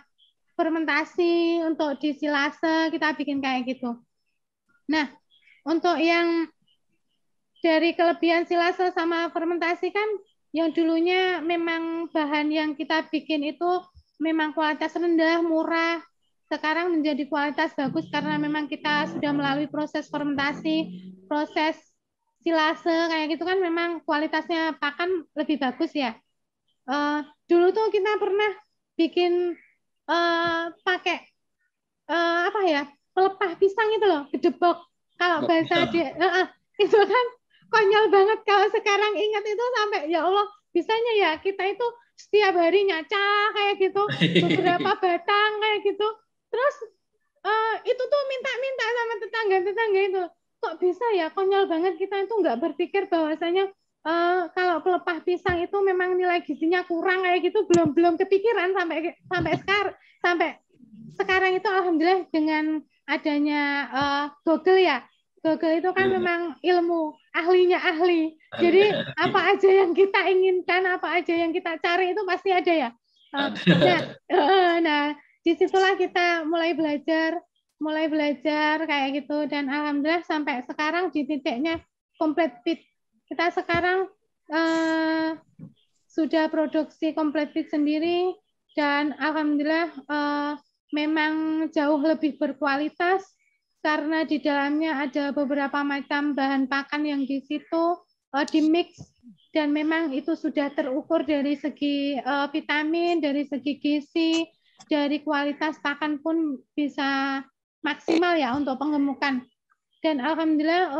fermentasi, untuk disilase, kita bikin kayak gitu. Nah, untuk yang dari kelebihan silase sama fermentasi kan, yang dulunya memang bahan yang kita bikin itu memang kualitas rendah, murah, sekarang menjadi kualitas bagus karena memang kita sudah melalui proses fermentasi, proses silase kayak gitu kan, memang kualitasnya pakan lebih bagus ya. Dulu tuh kita pernah bikin pakai pelepah pisang itu loh, gedebok. Kalau bahasa dia itu kan konyol banget kalau sekarang ingat itu, sampai ya Allah, bisanya ya kita itu setiap hari nyacah kayak gitu, beberapa batang kayak gitu. Terus itu tuh minta-minta sama tetangga-tetangga itu. Kok bisa ya, konyol banget, kita itu nggak berpikir bahwasanya kalau pelepah pisang itu memang nilai gizinya kurang kayak gitu, belum kepikiran sampai sekarang itu alhamdulillah dengan adanya Google ya. Google itu kan memang ilmu, ahlinya ahli. Jadi apa aja yang kita inginkan, apa aja yang kita cari itu pasti ada ya. Nah, disitulah kita mulai belajar kayak gitu, dan alhamdulillah sampai sekarang di titiknya complete fit. Kita sekarang sudah produksi complete fit sendiri, dan alhamdulillah memang jauh lebih berkualitas karena di dalamnya ada beberapa macam bahan pakan yang di situ di mix, dan memang itu sudah terukur dari segi vitamin, dari segi gizi, dari kualitas pakan pun bisa maksimal ya untuk penggemukan. Dan alhamdulillah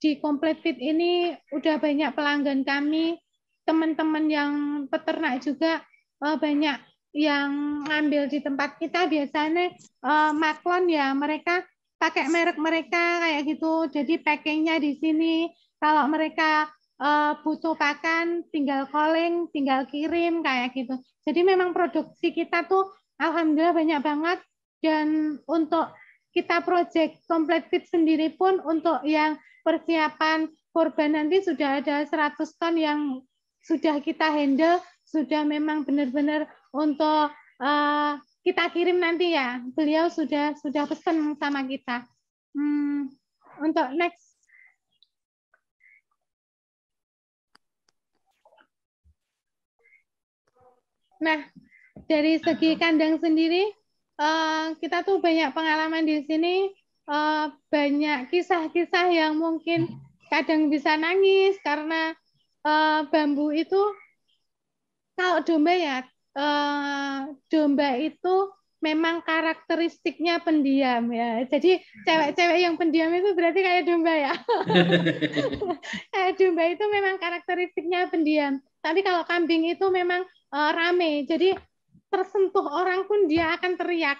di Complete Fit ini udah banyak pelanggan kami, teman-teman yang peternak juga banyak yang ngambil di tempat kita. Biasanya maklon ya, mereka pakai merek mereka kayak gitu. Jadi packingnya di sini. Kalau mereka butuh pakan, tinggal calling, tinggal kirim kayak gitu. Jadi memang produksi kita tuh alhamdulillah banyak banget. Dan untuk kita project Complete Fit sendiri pun untuk yang persiapan kurban nanti sudah ada 100 ton yang sudah kita handle, sudah memang benar-benar untuk kita kirim nanti ya. Beliau sudah pesan sama kita. Untuk next. Nah, dari segi kandang sendiri, kita tuh banyak pengalaman di sini, banyak kisah-kisah yang mungkin kadang bisa nangis karena bambu itu, kalau domba ya, domba itu memang karakteristiknya pendiam ya. Jadi cewek-cewek yang pendiam itu berarti kayak domba ya. Kayak domba itu memang karakteristiknya pendiam. Tapi kalau kambing itu memang rame. Jadi tersentuh orang pun dia akan teriak.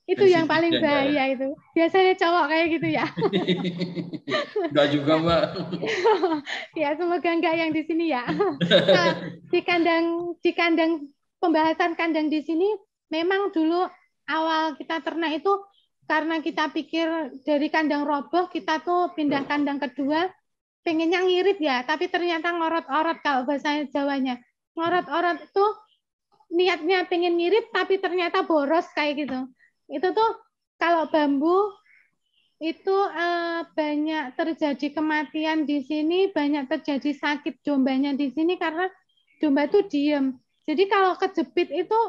Itu yang paling bahaya itu. Biasanya cowok kayak gitu ya. Enggak juga, Mbak. Ya, semoga enggak yang di sini ya. Nah, di kandang pembahasan kandang di sini memang dulu awal kita ternak itu karena kita pikir dari kandang roboh kita tuh pindah kandang kedua pengennya ngirit ya, tapi ternyata ngorot-orot kalau bahasa Jawanya. Ngorot-orot itu niatnya pengen ngirit tapi ternyata boros kayak gitu. Itu tuh kalau bambu itu banyak terjadi kematian di sini, banyak terjadi sakit dombanya di sini karena domba itu diem. Jadi kalau kejepit itu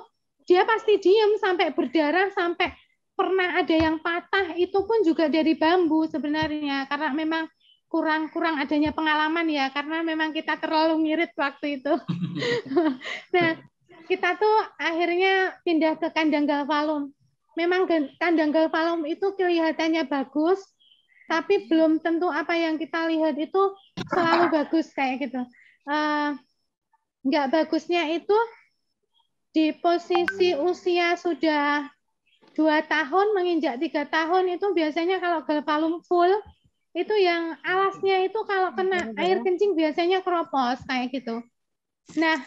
dia pasti diem sampai berdarah, sampai pernah ada yang patah, itu pun juga dari bambu sebenarnya karena memang kurang adanya pengalaman ya, karena memang kita terlalu ngirit waktu itu. Nah, kita tuh akhirnya pindah ke kandang galvalum. Memang kandang galvalum itu kelihatannya bagus, tapi belum tentu apa yang kita lihat itu selalu bagus kayak gitu. Nggak bagusnya itu di posisi usia sudah 2 tahun menginjak 3 tahun itu biasanya kalau galvalum full itu yang alasnya itu kalau kena air kencing biasanya keropos kayak gitu. Nah,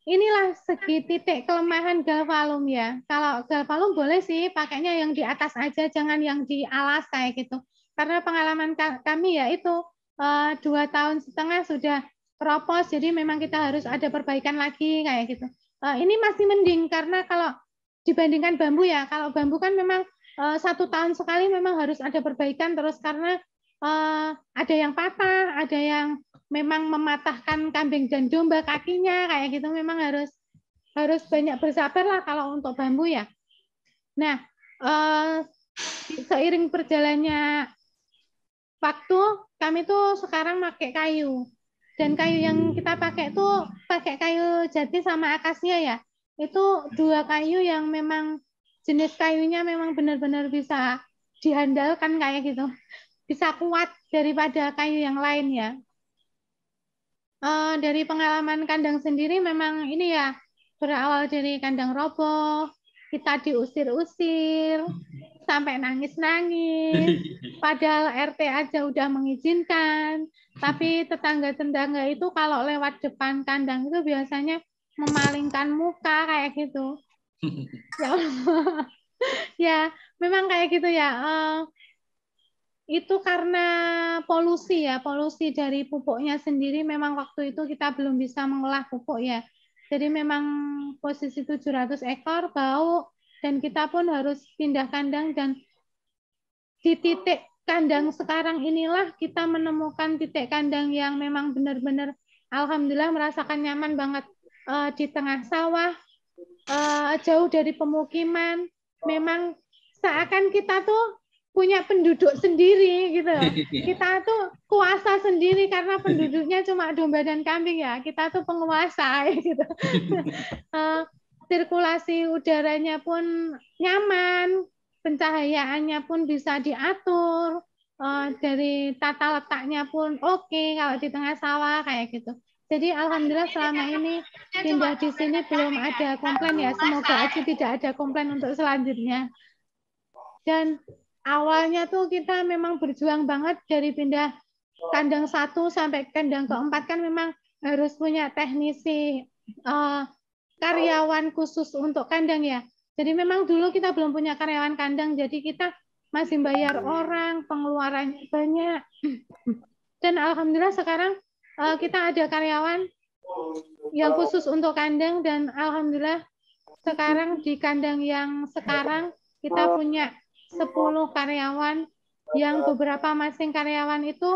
inilah segi titik kelemahan galvalum ya. Kalau galvalum boleh sih pakainya yang di atas aja, jangan yang di alas kayak gitu. Karena pengalaman kami ya itu 2,5 tahun sudah keropos, jadi memang kita harus ada perbaikan lagi kayak gitu. Ini masih mending karena kalau dibandingkan bambu ya, kalau bambu kan memang 1 tahun sekali memang harus ada perbaikan terus karena ada yang patah, ada yang memang mematahkan kambing dan domba kakinya kayak gitu, memang harus banyak bersabar lah kalau untuk bambu ya. Nah, seiring berjalannya waktu kami tuh sekarang pakai kayu. Dan kayu yang kita pakai itu pakai kayu jati sama akasia ya. Itu 2 kayu yang memang jenis kayunya memang benar-benar bisa dihandalkan kayak gitu. Bisa kuat daripada kayu yang lain ya. Dari pengalaman kandang sendiri memang ini ya berawal dari kandang roboh kita diusir-usir, sampai nangis-nangis, padahal RT aja udah mengizinkan, tapi tetangga-tetangga itu kalau lewat depan kandang itu biasanya memalingkan muka kayak gitu. Ya Allah. Ya, memang kayak gitu ya. Itu karena polusi ya, polusi dari pupuknya sendiri memang waktu itu kita belum bisa mengolah pupuk ya. Jadi memang posisi 700 ekor bau dan kita pun harus pindah kandang dan di titik kandang sekarang inilah kita menemukan titik kandang yang memang benar-benar alhamdulillah merasakan nyaman banget di tengah sawah, jauh dari pemukiman. Memang seakan kita tuh punya penduduk sendiri gitu. Kita tuh kuasa sendiri karena penduduknya cuma domba dan kambing ya. Kita tuh penguasa gitu. Sirkulasi udaranya pun nyaman, pencahayaannya pun bisa diatur, dari tata letaknya pun oke kalau di tengah sawah kayak gitu. Jadi alhamdulillah selama ini pindah di sini belum ada komplain ya. Semoga aja tidak ada komplain untuk selanjutnya. Dan awalnya tuh kita memang berjuang banget dari pindah kandang 1 sampai kandang keempat kan memang harus punya teknisi karyawan khusus untuk kandang ya. Jadi memang dulu kita belum punya karyawan kandang, jadi kita masih bayar orang, pengeluarannya banyak. Dan alhamdulillah sekarang kita ada karyawan yang khusus untuk kandang dan alhamdulillah sekarang di kandang yang sekarang kita punya 10 karyawan yang beberapa masing karyawan itu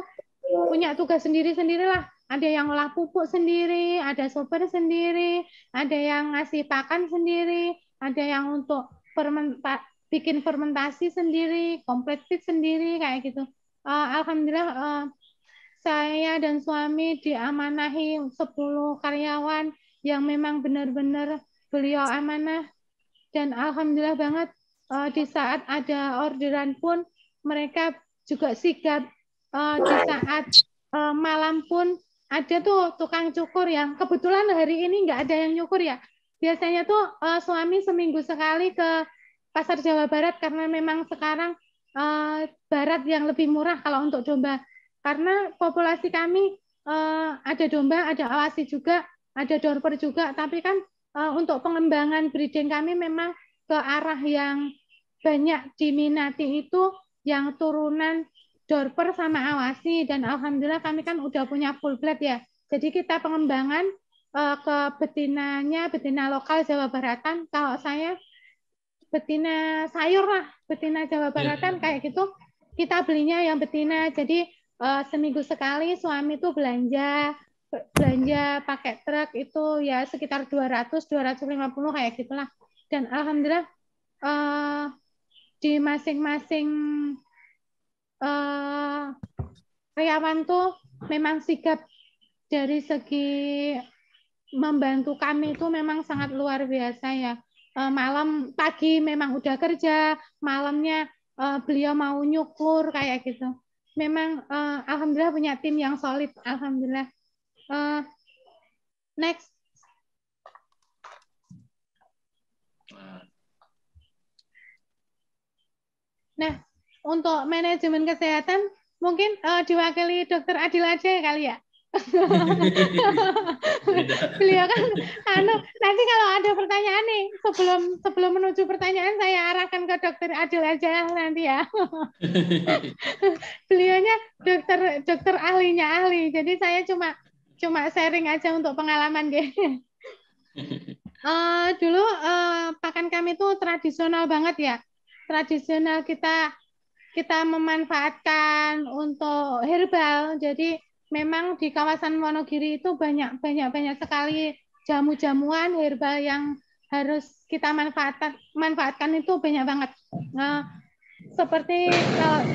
punya tugas sendiri-sendirilah. Ada yang olah pupuk sendiri, ada sopir sendiri, ada yang ngasih pakan sendiri, ada yang untuk bikin fermentasi sendiri, complete feed sendiri kayak gitu. Alhamdulillah saya dan suami diamanahi 10 karyawan yang memang benar-benar beliau amanah dan alhamdulillah banget. Di saat ada orderan pun mereka juga sigap. Di saat malam pun ada tuh tukang cukur yang kebetulan hari ini nggak ada yang nyukur ya. Biasanya tuh suami seminggu sekali ke pasar Jawa Barat karena memang sekarang barat yang lebih murah kalau untuk domba. Karena populasi kami ada domba, ada awasi juga, ada dorper juga. Tapi kan untuk pengembangan breeding kami memang ke arah yang banyak diminati itu yang turunan dorper sama awasi dan alhamdulillah kami kan udah punya full blood ya. Jadi kita pengembangan ke betinanya, betina lokal Jawa Baratan. Kalau saya betina sayur lah, betina Jawa Baratan kayak gitu. Kita belinya yang betina. Jadi seminggu sekali suami tuh belanja pakai truk itu ya sekitar 200-250 kayak gitulah. Dan alhamdulillah di masing-masing karyawan tuh memang sigap dari segi membantu kami itu memang sangat luar biasa ya. Pagi memang udah kerja, malamnya beliau mau nyukur kayak gitu. Memang alhamdulillah punya tim yang solid, alhamdulillah. Next. Nah, untuk manajemen kesehatan mungkin diwakili Dokter Adil aja kali ya. Beliau kan nanti kalau ada pertanyaan nih sebelum menuju pertanyaan saya arahkan ke Dokter Adil aja nanti ya. Beliaunya dokter ahlinya ahli. Jadi saya cuma sharing aja untuk pengalaman deh. Dulu pakan kami tuh tradisional banget ya. Tradisional kita memanfaatkan untuk herbal. Jadi memang di kawasan Wonogiri itu banyak sekali jamu-jamuan herbal yang harus kita manfaatkan itu banyak banget. Seperti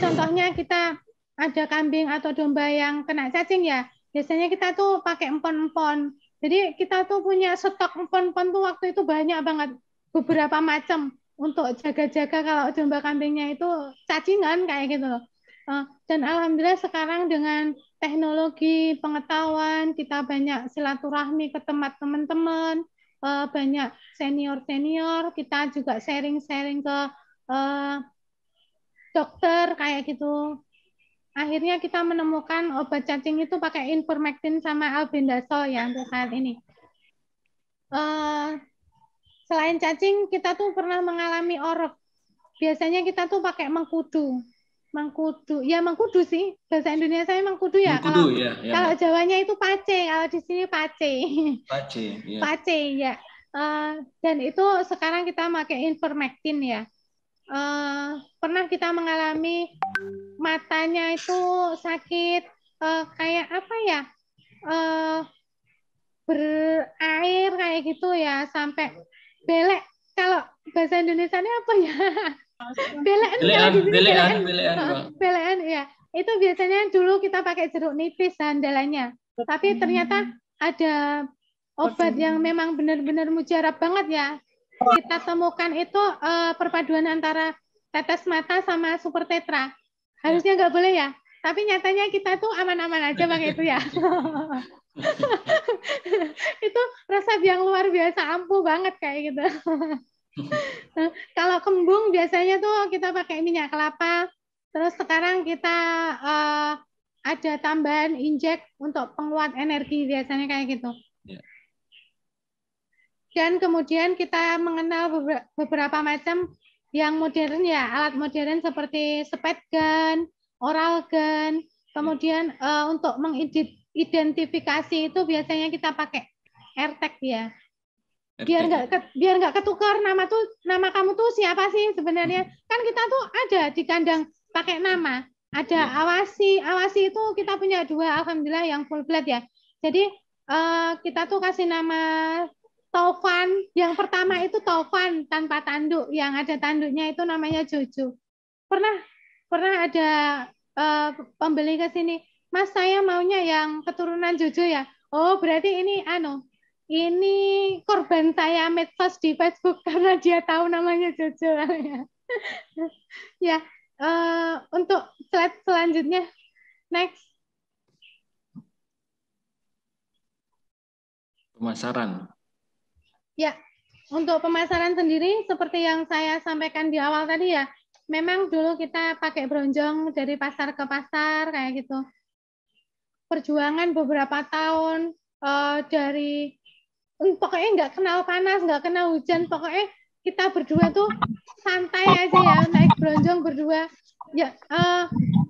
contohnya kita ada kambing atau domba yang kena cacing ya. Biasanya kita tuh pakai empon-empon. Jadi kita tuh punya stok empon-empon tuh waktu itu banyak banget. Beberapa macam. Untuk jaga-jaga kalau domba kambingnya itu cacingan kayak gitu loh. Dan alhamdulillah sekarang dengan teknologi pengetahuan kita banyak silaturahmi ke tempat teman-teman, banyak senior-senior, kita juga sharing-sharing ke dokter kayak gitu. Akhirnya kita menemukan obat cacing itu pakai Ivermectin sama albendazole ya untuk saat ini. Selain cacing, kita tuh pernah mengalami orok. Biasanya kita tuh pakai mengkudu. Mengkudu sih. Bahasa Indonesia mengkudu ya. Mengkudu, kalau Jawanya itu pace, kalau di sini pace. Pace, ya. Pace ya. Dan itu sekarang kita pakai Ivermectin ya. Pernah kita mengalami matanya itu sakit kayak apa ya, berair kayak gitu ya, sampai belek. Kalau bahasa Indonesianya apa ya? Belean ya. Itu biasanya dulu kita pakai jeruk nipis andalannya, tapi ternyata ada obat yang memang benar-benar mujarab banget ya. Kita temukan itu perpaduan antara tetes mata sama super tetra. Harusnya nggak boleh ya, tapi nyatanya kita tuh aman-aman aja pakai itu ya. Itu resep yang luar biasa, ampuh banget kayak gitu. Kalau kembung biasanya tuh kita pakai minyak kelapa. Terus sekarang kita ada tambahan injek untuk penguat energi biasanya kayak gitu. Dan kemudian kita mengenal beberapa macam yang modern ya, alat modern seperti spet gun, oral gun. Kemudian untuk mengidentifikasi itu biasanya kita pakai AirTag ya. Biar nggak ketukar nama kamu tuh siapa sih sebenarnya. Kan kita tuh ada di kandang pakai nama. Ada Awasi itu kita punya 2 alhamdulillah yang full blood ya. Jadi kita tuh kasih nama Taufan, yang pertama itu Taufan tanpa tanduk, yang ada tanduknya itu namanya Jojo. Pernah ada pembeli ke sini, Mas saya maunya yang keturunan Jojo ya. Oh berarti ini korban saya medsos di Facebook karena dia tahu namanya Jojo. Ya, untuk slide selanjutnya, next. Pemasaran. Ya, untuk pemasaran sendiri seperti yang saya sampaikan di awal tadi ya, memang dulu kita pakai bronjong dari pasar ke pasar kayak gitu. Perjuangan beberapa tahun dari pokoknya nggak kenal panas, nggak kenal hujan, pokoknya kita berdua tuh santai aja ya naik bronjong berdua. Ya,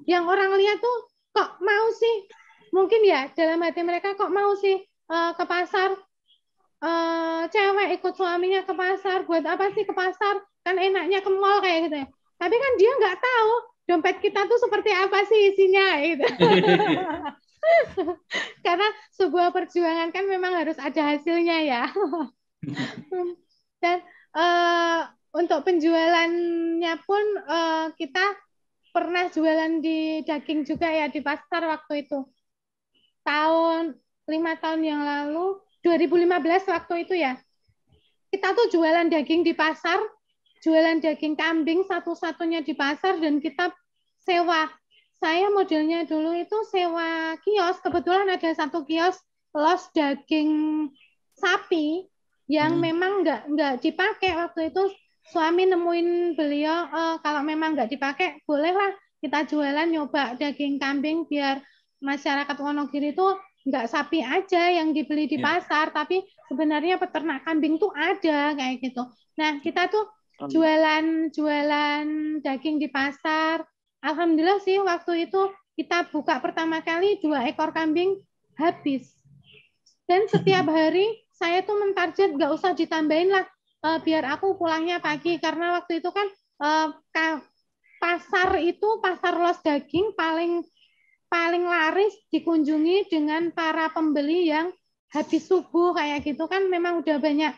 yang orang lihat tuh kok mau sih? Mungkin ya dalam hati mereka kok mau sih ke pasar. Cewek ikut suaminya ke pasar, buat apa sih ke pasar? Kan enaknya ke mall kayak gitu ya. Tapi kan dia nggak tahu dompet kita tuh seperti apa sih isinya gitu. Karena sebuah perjuangan kan memang harus ada hasilnya ya. Dan untuk penjualannya pun kita pernah jualan di daging juga ya di pasar waktu itu. 5 tahun yang lalu, 2015 waktu itu ya, kita tuh jualan daging di pasar, jualan daging kambing satu-satunya di pasar, dan kita sewa. Saya modelnya dulu itu sewa kios, kebetulan ada satu kios los daging sapi yang memang nggak dipakai waktu itu. Suami nemuin beliau, kalau memang nggak dipakai, bolehlah kita jualan nyoba daging kambing biar masyarakat Wonogiri itu nggak sapi aja yang dibeli di pasar, tapi sebenarnya peternak kambing tuh ada kayak gitu. Nah, kita tuh jualan daging di pasar. Alhamdulillah sih waktu itu kita buka pertama kali 2 ekor kambing habis. Dan setiap hari saya tuh mentarget nggak usah ditambahin lah, biar aku pulangnya pagi, karena waktu itu kan pasar los daging paling laris dikunjungi dengan para pembeli yang habis subuh kayak gitu kan, memang udah banyak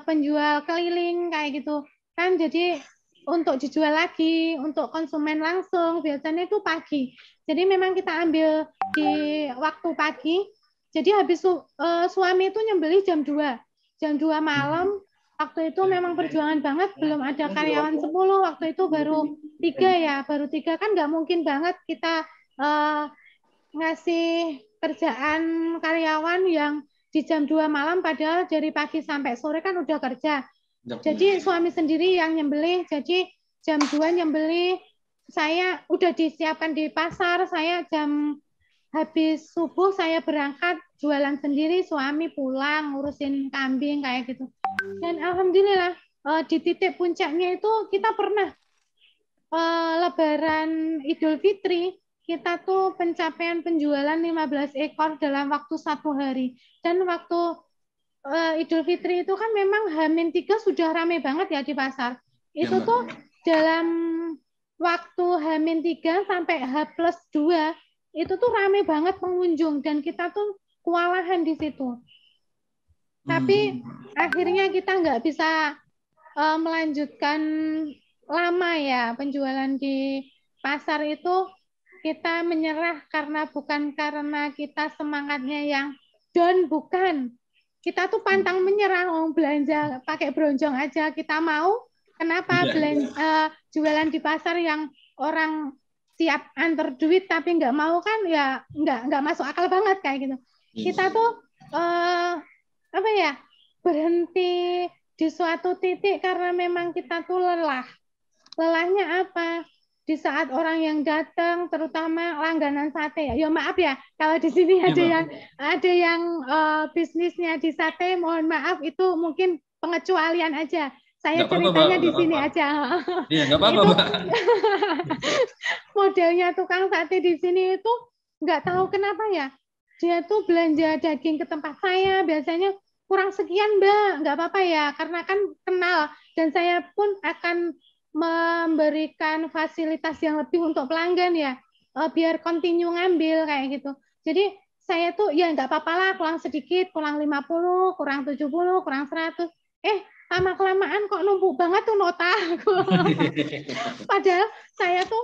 penjual keliling kayak gitu kan. Jadi untuk dijual lagi untuk konsumen langsung biasanya itu pagi. Jadi memang kita ambil di waktu pagi. Jadi habis suami itu nyembeli jam 2 malam. Waktu itu memang perjuangan banget, belum ada karyawan 10, waktu itu baru 3 kan nggak mungkin banget kita ngasih kerjaan karyawan yang di jam 2 malam, padahal dari pagi sampai sore kan udah kerja. Jadi suami sendiri yang nyembelih, jadi jam 2 nyembelih, saya udah disiapkan di pasar, saya jam habis subuh saya berangkat jualan sendiri, suami pulang ngurusin kambing kayak gitu. Dan alhamdulillah di titik puncaknya itu kita pernah Lebaran Idul Fitri, kita tuh pencapaian penjualan 15 ekor dalam waktu 1 hari. Dan waktu Idul Fitri itu kan memang H-3 sudah ramai banget ya di pasar. Itu tuh dalam waktu H-3 sampai H+2 itu tuh ramai banget pengunjung dan kita tuh kewalahan di situ. Tapi akhirnya kita nggak bisa melanjutkan lama ya penjualan di pasar itu. Kita menyerah bukan karena kita semangatnya yang down, bukan. Kita tuh pantang menyerah, belanja pakai bronjong aja kita mau. Kenapa jualan di pasar yang orang siap antar duit tapi nggak mau kan ya nggak masuk akal banget kayak gitu. Kita tuh berhenti di suatu titik karena memang kita tuh lelah. Lelahnya apa? Di saat orang yang datang, terutama langganan sate ya maaf ya kalau di sini ada yang bisnisnya di sate, mohon maaf itu mungkin pengecualian aja. Saya ceritanya di sini aja. Iya, nggak apa-apa, Mbak. Modelnya tukang sate di sini itu nggak tahu kenapa ya. Dia tuh belanja daging ke tempat saya biasanya kurang sekian, Mbak. Nggak apa-apa ya, karena kan kenal dan saya pun akan memberikan fasilitas yang lebih untuk pelanggan ya, biar continue ngambil kayak gitu. Jadi saya tuh ya nggak apa-apa lah, kurang sedikit, kurang 50, kurang 70, kurang 100. Lama-kelamaan kok numpuk banget tuh nota. Padahal saya tuh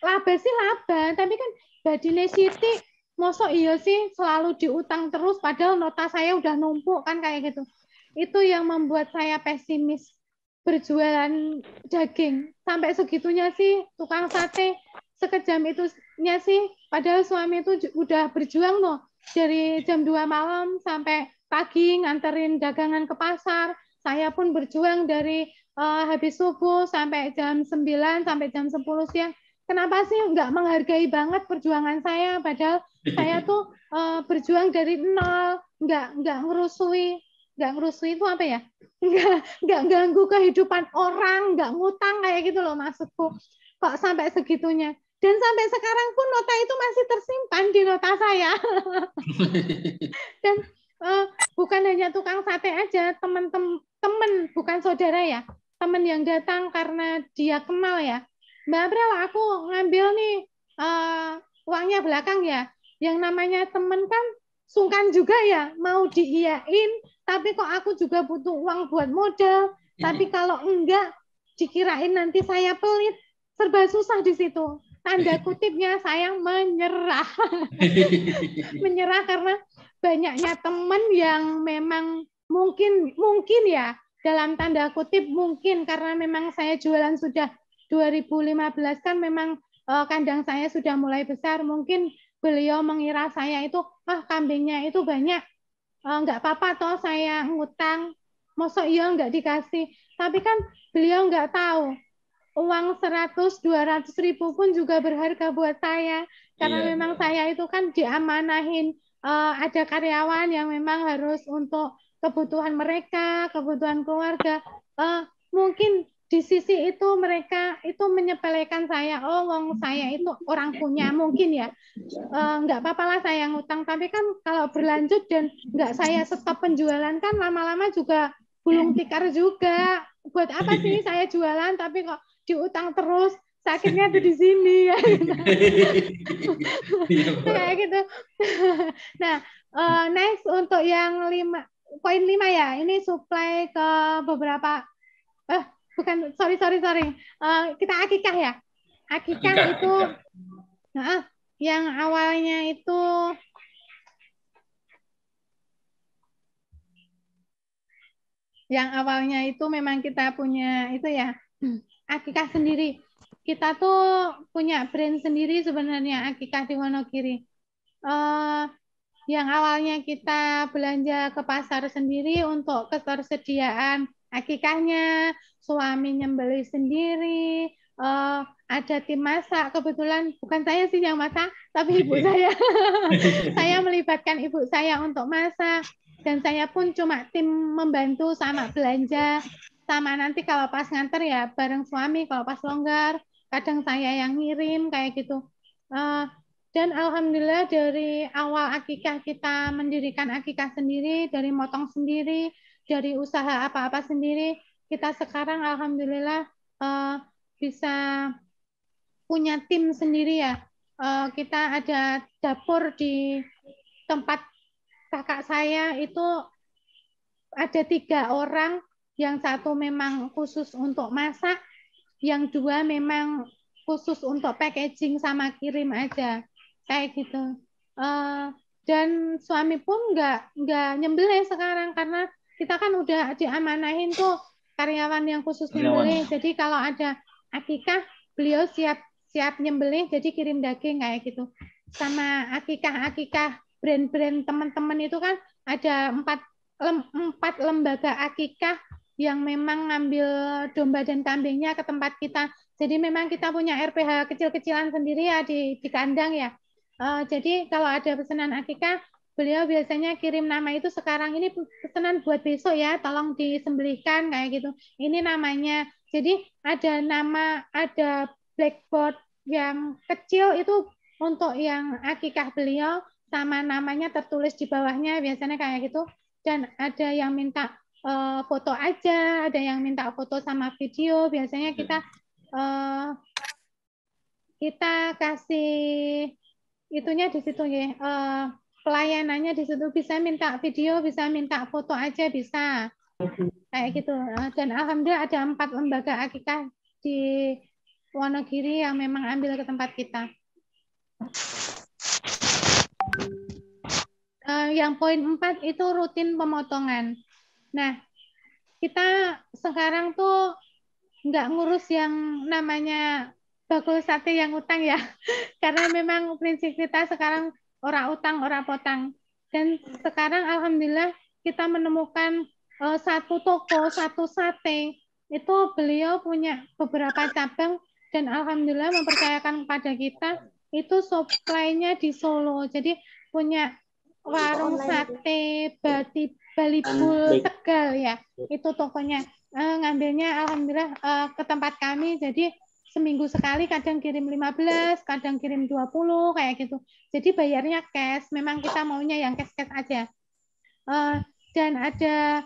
laba sih laba, tapi kan badine Siti, mosok iya sih selalu diutang terus, padahal nota saya udah numpuk kan kayak gitu. Itu yang membuat saya pesimis berjualan daging. Sampai segitunya sih tukang sate, sekejam itunya sih, padahal suami itu udah berjuang loh dari jam 2 malam sampai pagi nganterin dagangan ke pasar. Saya pun berjuang dari habis subuh sampai jam 9 sampai jam 10 siang. Kenapa sih nggak menghargai banget perjuangan saya, padahal saya tuh berjuang dari nol, nggak ngerusui itu apa ya? Nggak ganggu kehidupan orang, nggak ngutang kayak gitu loh maksudku. Kok sampai segitunya? Dan sampai sekarang pun nota itu masih tersimpan di nota saya. Dan bukan hanya tukang sate aja, teman bukan saudara ya, teman yang datang karena dia kenal ya. Mbak April, aku ngambil nih uangnya belakang ya. Yang namanya teman kan sungkan juga ya, mau diiyain, tapi kok aku juga butuh uang buat modal. Tapi kalau enggak, dikirain nanti saya pelit, serba susah di situ. Tanda kutipnya saya menyerah. Menyerah karena banyaknya teman yang memang mungkin ya, dalam tanda kutip mungkin karena memang saya jualan sudah 2015 kan memang kandang saya sudah mulai besar, mungkin beliau mengira saya itu kambingnya itu banyak, nggak apa-apa toh saya ngutang, mosok iya nggak dikasih. Tapi kan beliau nggak tahu uang 100-200 ribu pun juga berharga buat saya karena memang saya itu kan diamanahin ada karyawan yang memang harus untuk kebutuhan mereka, kebutuhan keluarga. Mungkin di sisi itu mereka itu menyepelekan saya, wong saya itu orang punya mungkin ya, nggak apa-apa lah saya ngutang, tapi kan kalau berlanjut dan nggak saya stop penjualan kan lama-lama juga gulung tikar juga. Buat apa sih saya jualan tapi kok diutang terus, sakitnya tuh di sini ya. Kayak gitu. Nah, next untuk yang 5 ya, ini supply ke beberapa bukan, sorry. Kita akikah ya. Akikah itu yang awalnya itu memang kita punya itu ya, akikah sendiri. Kita tuh punya brand sendiri sebenarnya, akikah di Wonogiri. yang awalnya kita belanja ke pasar sendiri untuk ketersediaan akikahnya, suami nyembelih sendiri, ada tim masak. Kebetulan bukan saya sih yang masak, tapi ibu saya. Saya melibatkan ibu saya untuk masak, dan saya pun cuma tim membantu sama belanja, sama nanti kalau pas nganter ya bareng suami, kalau pas longgar kadang saya yang ngirim kayak gitu. Dan alhamdulillah dari awal akikah kita mendirikan akikah sendiri, dari motong sendiri, dari usaha apa-apa sendiri, kita sekarang alhamdulillah bisa punya tim sendiri ya. Kita ada dapur di tempat kakak saya itu ada 3 orang, yang satu memang khusus untuk masak, yang 2 memang khusus untuk packaging sama kirim aja. Kayak gitu. Dan suami pun nggak nyembelih sekarang karena kita kan udah diamanahin tuh karyawan yang khusus nyembelih. Jadi kalau ada akikah beliau siap nyembelih, jadi kirim daging kayak gitu. Sama akikah brand-brand teman-teman itu kan ada 4 lembaga akikah yang memang ngambil domba dan kambingnya ke tempat kita. Jadi memang kita punya RPH kecil-kecilan sendiri ya di kandang ya. Jadi kalau ada pesanan akikah, beliau biasanya kirim nama itu, sekarang ini pesanan buat besok ya, tolong disembelihkan kayak gitu. Ini namanya. Jadi ada nama, ada blackboard yang kecil itu untuk yang akikah beliau, sama namanya tertulis di bawahnya biasanya kayak gitu. Dan ada yang minta foto aja, ada yang minta foto sama video. Biasanya kita kasih itunya di situ ya, pelayanannya di situ, bisa minta video, bisa minta foto aja bisa kayak gitu. Dan alhamdulillah ada 4 lembaga akikah di Wonogiri yang memang ambil ke tempat kita. Yang poin 4 itu rutin pemotongan. Nah, kita sekarang tuh nggak ngurus yang namanya bakul sate yang utang ya, karena memang prinsip kita sekarang ora utang, ora potang. Dan sekarang alhamdulillah kita menemukan satu toko, satu sate, itu beliau punya beberapa cabang, dan alhamdulillah mempercayakan kepada kita, itu supply-nya di Solo. Jadi punya warung sate Balibul Tegal ya, itu tokonya. Ngambilnya alhamdulillah ke tempat kami, jadi seminggu sekali, kadang kirim 15, kadang kirim 20 kayak gitu. Jadi bayarnya cash, memang kita maunya yang cash aja. Dan ada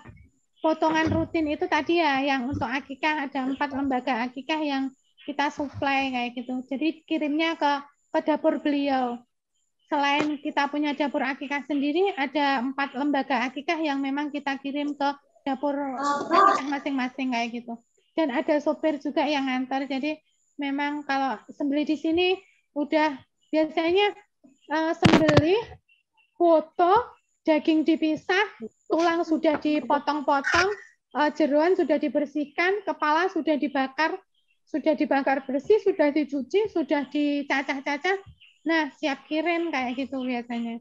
potongan rutin itu tadi ya, yang untuk akikah ada 4 lembaga akikah yang kita supply kayak gitu. Jadi kirimnya ke dapur beliau. Selain kita punya dapur akikah sendiri, ada 4 lembaga akikah yang memang kita kirim ke dapur masing-masing kayak gitu. Dan ada sopir juga yang ngantar. Jadi memang kalau sembelih di sini udah biasanya sembelih, foto, daging dipisah, tulang sudah dipotong-potong, jeroan sudah dibersihkan, kepala sudah dibakar bersih, sudah dicuci, sudah dicacah-cacah. Nah, siap kirim kayak gitu biasanya.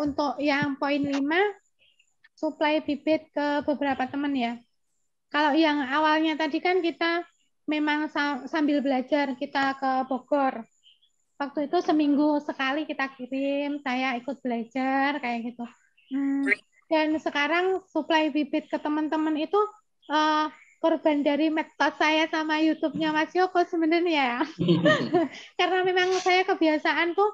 Untuk yang poin 5, supply bibit ke beberapa teman ya. Kalau yang awalnya tadi kan kita memang sambil belajar, kita ke Bogor. Waktu itu seminggu sekali kita kirim, saya ikut belajar kayak gitu. Dan sekarang supply bibit ke teman-teman itu korban dari medsos saya sama YouTube-nya Mas Yoko sebenarnya. Karena memang saya kebiasaan tuh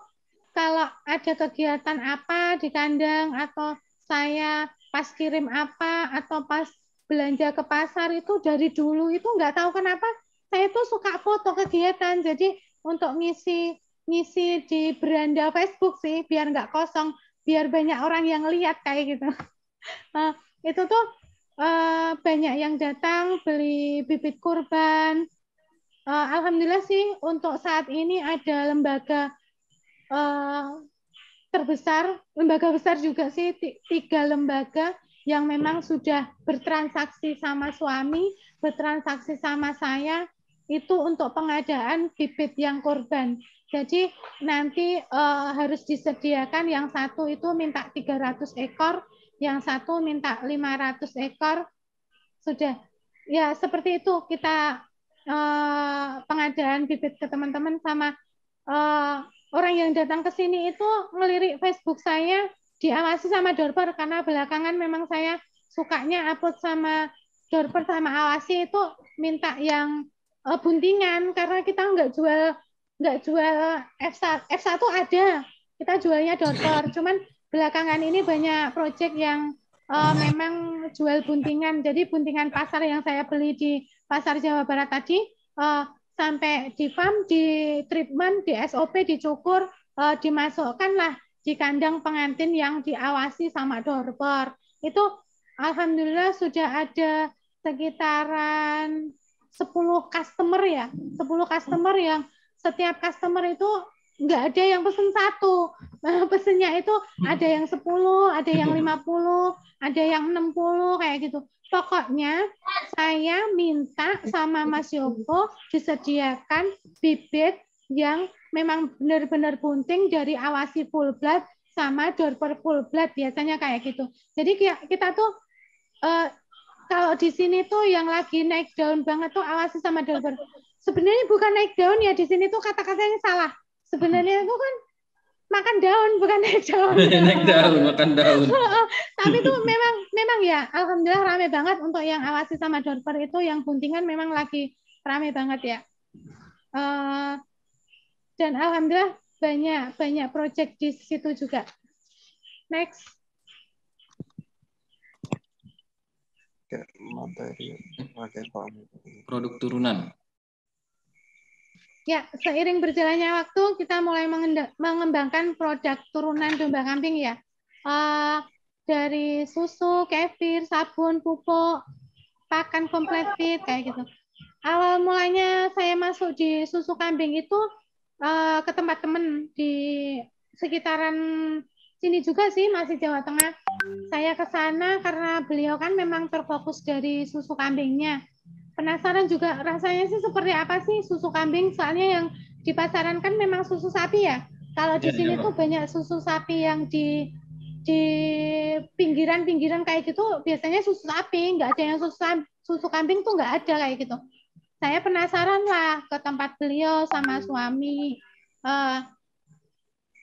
kalau ada kegiatan apa di kandang, atau saya pas kirim apa, atau pas belanja ke pasar, itu dari dulu itu nggak tahu kenapa saya tuh suka foto kegiatan. Jadi untuk ngisi di beranda Facebook sih, biar nggak kosong, biar banyak orang yang lihat kayak gitu. Itu tuh banyak yang datang beli bibit kurban. Alhamdulillah sih untuk saat ini ada lembaga terbesar, lembaga besar juga sih, 3 lembaga yang memang sudah bertransaksi sama suami, bertransaksi sama saya, itu untuk pengadaan bibit yang korban. Jadi nanti harus disediakan, yang satu itu minta 300 ekor, yang satu minta 500 ekor. Sudah. Ya seperti itu kita pengadaan bibit ke teman-teman. Sama orang yang datang ke sini itu ngelirik Facebook saya, diawasi sama Dorper, karena belakangan memang saya sukanya upload sama Dorper sama awasi itu minta yang buntingan, karena kita nggak jual F1 ada, kita jualnya Dorper. Cuman belakangan ini banyak proyek yang memang jual buntingan. Jadi buntingan pasar yang saya beli di Pasar Jawa Barat tadi sampai di farm, di treatment, di SOP, dicukur, dimasukkanlah di kandang pengantin yang diawasi sama Dorper. Itu alhamdulillah sudah ada sekitaran 10 customer ya, 10 customer yang setiap customer itu nggak ada yang pesen satu, pesennya itu ada yang 10, ada yang 50, ada yang 60 kayak gitu. Pokoknya saya minta sama Mas Yoko disediakan bibit yang memang benar-benar bunting dari awasi full blood sama Dorper full blood, biasanya kayak gitu. Jadi kita tuh kalau di sini tuh yang lagi naik daun banget tuh awasi sama Dorper. Sebenarnya bukan naik daun ya, di sini tuh kata-katanya salah. Sebenarnya itu kan makan daun, bukan naik daun. Naik daun, makan daun. Tapi itu memang ya, alhamdulillah rame banget untuk yang awasi sama Dorper itu, yang buntingan memang lagi rame banget ya. Dan alhamdulillah banyak proyek di situ juga. Next. Materi Produk turunan. Ya, seiring berjalannya waktu kita mulai mengembangkan produk turunan domba kambing ya. Dari susu, kefir, sabun, pupuk, pakan komplit feed kayak gitu. Awal mulanya saya masuk di susu kambing itu ke tempat teman di sekitaran sini juga sih, masih Jawa Tengah. Saya ke sana karena beliau kan memang terfokus dari susu kambingnya. Penasaran juga rasanya sih seperti apa sih susu kambing, soalnya yang di pasaran kan memang susu sapi ya. Kalau di sini tuh banyak susu sapi yang di pinggiran-pinggiran kayak gitu, biasanya susu sapi, nggak ada yang susu kambing tuh nggak ada kayak gitu. Saya penasaran lah ke tempat beliau sama suami.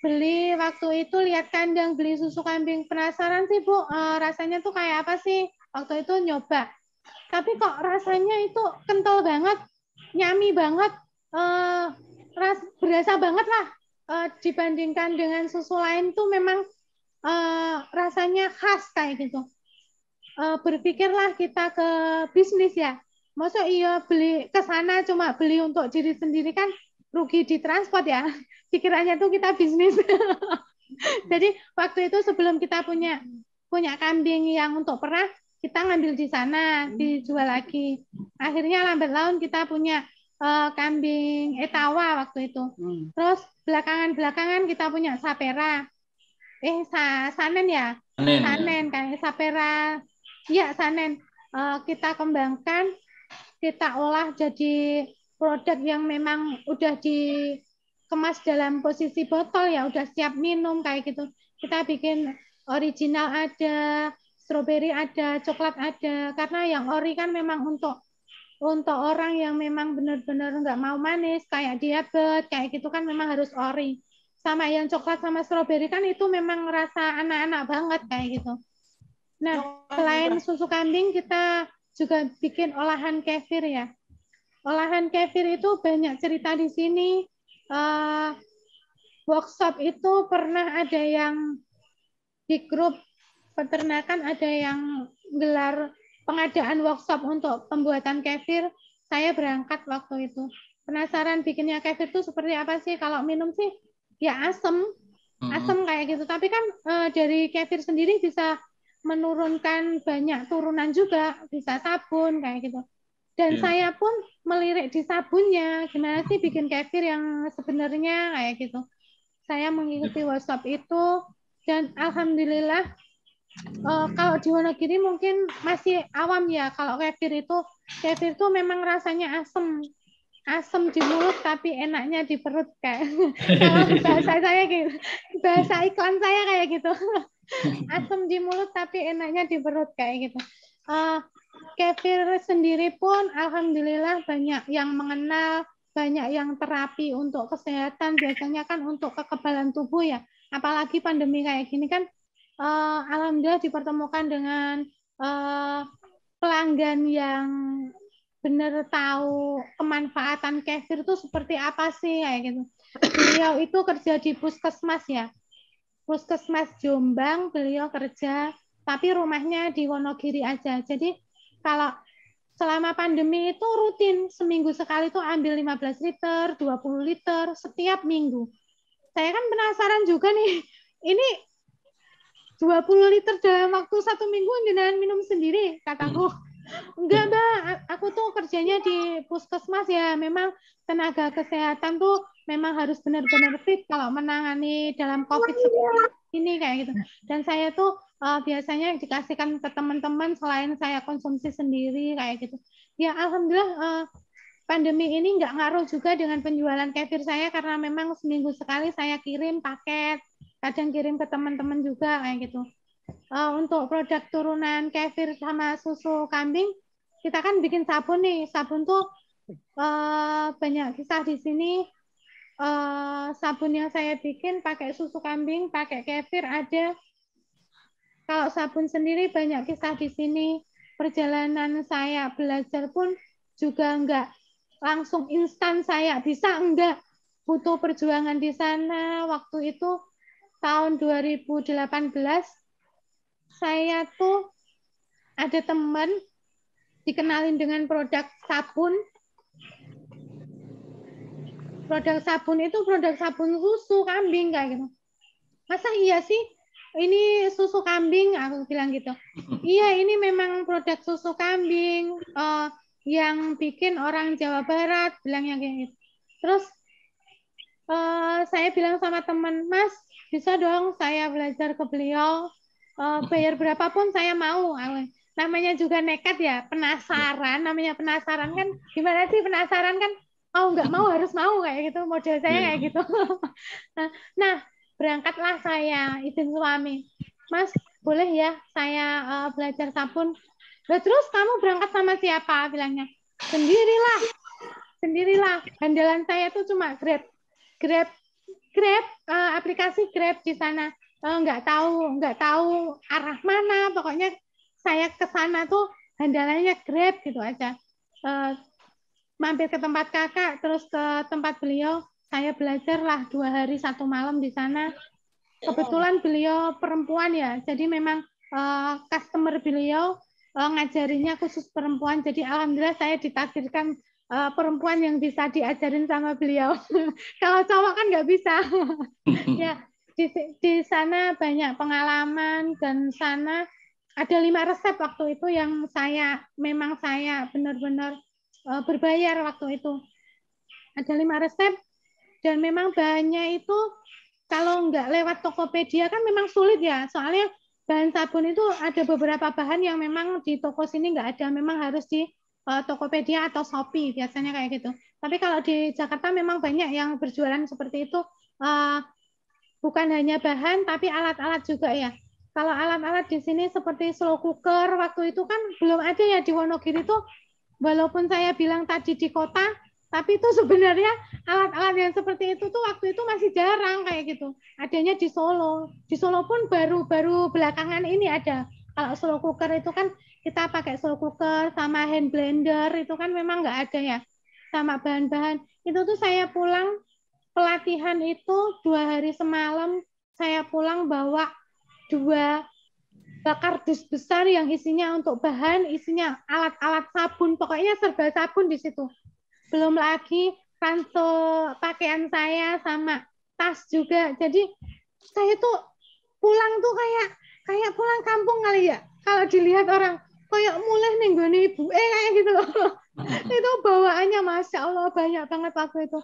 Beli waktu itu lihat kandang beli susu kambing, penasaran sih Bu, rasanya tuh kayak apa sih? Waktu itu nyoba. Tapi kok rasanya itu kental banget, nyami banget, berasa banget lah dibandingkan dengan susu lain tuh memang rasanya khas kayak gitu. Berpikirlah kita ke bisnis ya. Masa iya beli ke sana cuma beli untuk diri sendiri kan rugi di transport ya. Pikirannya tuh kita bisnis. Jadi waktu itu sebelum kita punya kambing yang untuk perah, kita ngambil di sana, dijual lagi. Akhirnya lambat laun kita punya kambing etawa waktu itu. Terus belakangan kita punya sapera. Sanen ya? Sanen kayak sapera. Iya, sanen. Kita kembangkan, kita olah jadi produk yang memang udah dikemas dalam posisi botol ya, udah siap minum kayak gitu. Kita bikin original ada, stroberi ada, coklat ada, karena yang ori kan memang untuk orang yang memang benar-benar nggak mau manis, kayak diabetes, kayak gitu kan memang harus ori. Sama yang coklat sama stroberi kan itu memang rasa anak-anak banget kayak gitu. Nah, selain susu kambing, kita juga bikin olahan kefir ya. Olahan kefir itu banyak cerita di sini. Workshop itu pernah ada yang di grup peternakan ada yang gelar pengadaan workshop untuk pembuatan kefir. Saya berangkat waktu itu. Penasaran bikinnya kefir itu seperti apa sih? Kalau minum sih ya asem kayak gitu. Tapi kan dari kefir sendiri bisa menurunkan banyak turunan juga, bisa sabun kayak gitu. Dan saya pun melirik di sabunnya, gimana sih bikin kefir yang sebenarnya kayak gitu. Saya mengikuti workshop itu dan alhamdulillah. Kalau di Wonogiri mungkin masih awam ya, kalau kefir itu memang rasanya asam. asam di mulut tapi enaknya di perut kayak kalau bahasa saya gitu, bahasa iklan saya kayak gitu. Asam di mulut tapi enaknya di perut kayak gitu. Kefir sendiri pun alhamdulillah banyak yang mengenal, banyak yang terapi untuk kesehatan, biasanya kan untuk kekebalan tubuh ya. Apalagi pandemi kayak gini kan alhamdulillah dipertemukan dengan pelanggan yang benar tahu kemanfaatan kefir itu seperti apa sih kayak gitu. Beliau itu kerja di puskesmas ya, puskesmas Jombang beliau kerja, tapi rumahnya di Wonogiri aja. Jadi kalau selama pandemi itu rutin seminggu sekali tuh ambil 15 liter, 20 liter setiap minggu. Saya kan penasaran juga nih, ini 20 liter dalam waktu 1 minggu jenengan minum sendiri, kataku. Enggak, Mbak, aku tuh kerjanya di puskesmas ya, memang tenaga kesehatan tuh memang harus benar-benar fit kalau menangani dalam COVID seperti ini kayak gitu. Dan saya tuh biasanya dikasihkan ke teman-teman selain saya konsumsi sendiri kayak gitu. Ya alhamdulillah pandemi ini nggak ngaruh juga dengan penjualan kefir saya karena memang seminggu sekali saya kirim paket, kadang kirim ke teman-teman juga kayak gitu. Untuk produk turunan kefir sama susu kambing, kita kan bikin sabun nih. Sabun tuh banyak kisah di sini. Sabun yang saya bikin pakai susu kambing, pakai kefir ada. Kalau sabun sendiri banyak kisah di sini. Perjalanan saya belajar pun juga enggak langsung instan saya bisa, enggak. Butuh perjuangan di sana. Waktu itu tahun 2018 saya tuh ada teman dikenalin dengan produk sabun. Produk sabun itu produk sabun susu kambing kayak gitu. Masa iya sih? Ini susu kambing, aku bilang gitu. Iya, ini memang produk susu kambing yang bikin orang Jawa Barat, bilangnya kayak gitu. Terus saya bilang sama teman, Mas, bisa dong saya belajar ke beliau. Bayar berapapun saya mau. Namanya juga nekat ya, penasaran. Namanya penasaran kan, gimana sih penasaran kan? Oh nggak mau harus mau kayak gitu. Model saya kayak gitu. Nah, berangkatlah saya izin suami. Mas, boleh ya saya belajar sabun? Nah, terus kamu berangkat sama siapa? Bilangnya sendirilah. Andalan saya tuh cuma Grab, aplikasi Grab di sana. Nggak tahu arah mana, pokoknya saya ke sana tuh andalannya Grab gitu aja. Mampir ke tempat kakak, terus ke tempat beliau, saya belajarlah 2 hari 1 malam di sana. Kebetulan beliau perempuan ya, jadi memang customer beliau ngajarinya khusus perempuan, jadi alhamdulillah saya ditakdirkan perempuan yang bisa diajarin sama beliau. Kalau cowok kan nggak bisa. Ya. Di sana banyak pengalaman dan sana ada 5 resep waktu itu yang saya benar-benar berbayar waktu itu. Ada 5 resep dan memang bahannya itu kalau nggak lewat Tokopedia kan memang sulit ya. Soalnya bahan sabun itu ada beberapa bahan yang memang di toko sini nggak ada. Memang harus di Tokopedia atau Shopee biasanya kayak gitu. Tapi kalau di Jakarta memang banyak yang berjualan seperti itu. Bukan hanya bahan, tapi alat-alat juga ya. Kalau alat-alat di sini seperti slow cooker, waktu itu kan belum ada ya di Wonogiri itu. Walaupun saya bilang tadi di kota, tapi itu sebenarnya alat-alat yang seperti itu tuh waktu itu masih jarang kayak gitu. Adanya di Solo. Di Solo pun baru belakangan ini ada. Kalau slow cooker itu kan kita pakai slow cooker sama hand blender, itu kan memang nggak ada ya. Sama bahan-bahan. Itu tuh saya pulang pelatihan itu 2 hari semalam, saya pulang bawa 2 kardus besar yang isinya untuk bahan, isinya alat-alat sabun, pokoknya serba sabun di situ. Belum lagi ransel pakaian saya sama tas juga. Jadi saya tuh pulang tuh kayak pulang kampung kali ya. Kalau dilihat orang kayak mulai nih gue nih ibu kayak gitu loh. Itu bawaannya Masya Allah banyak banget waktu itu.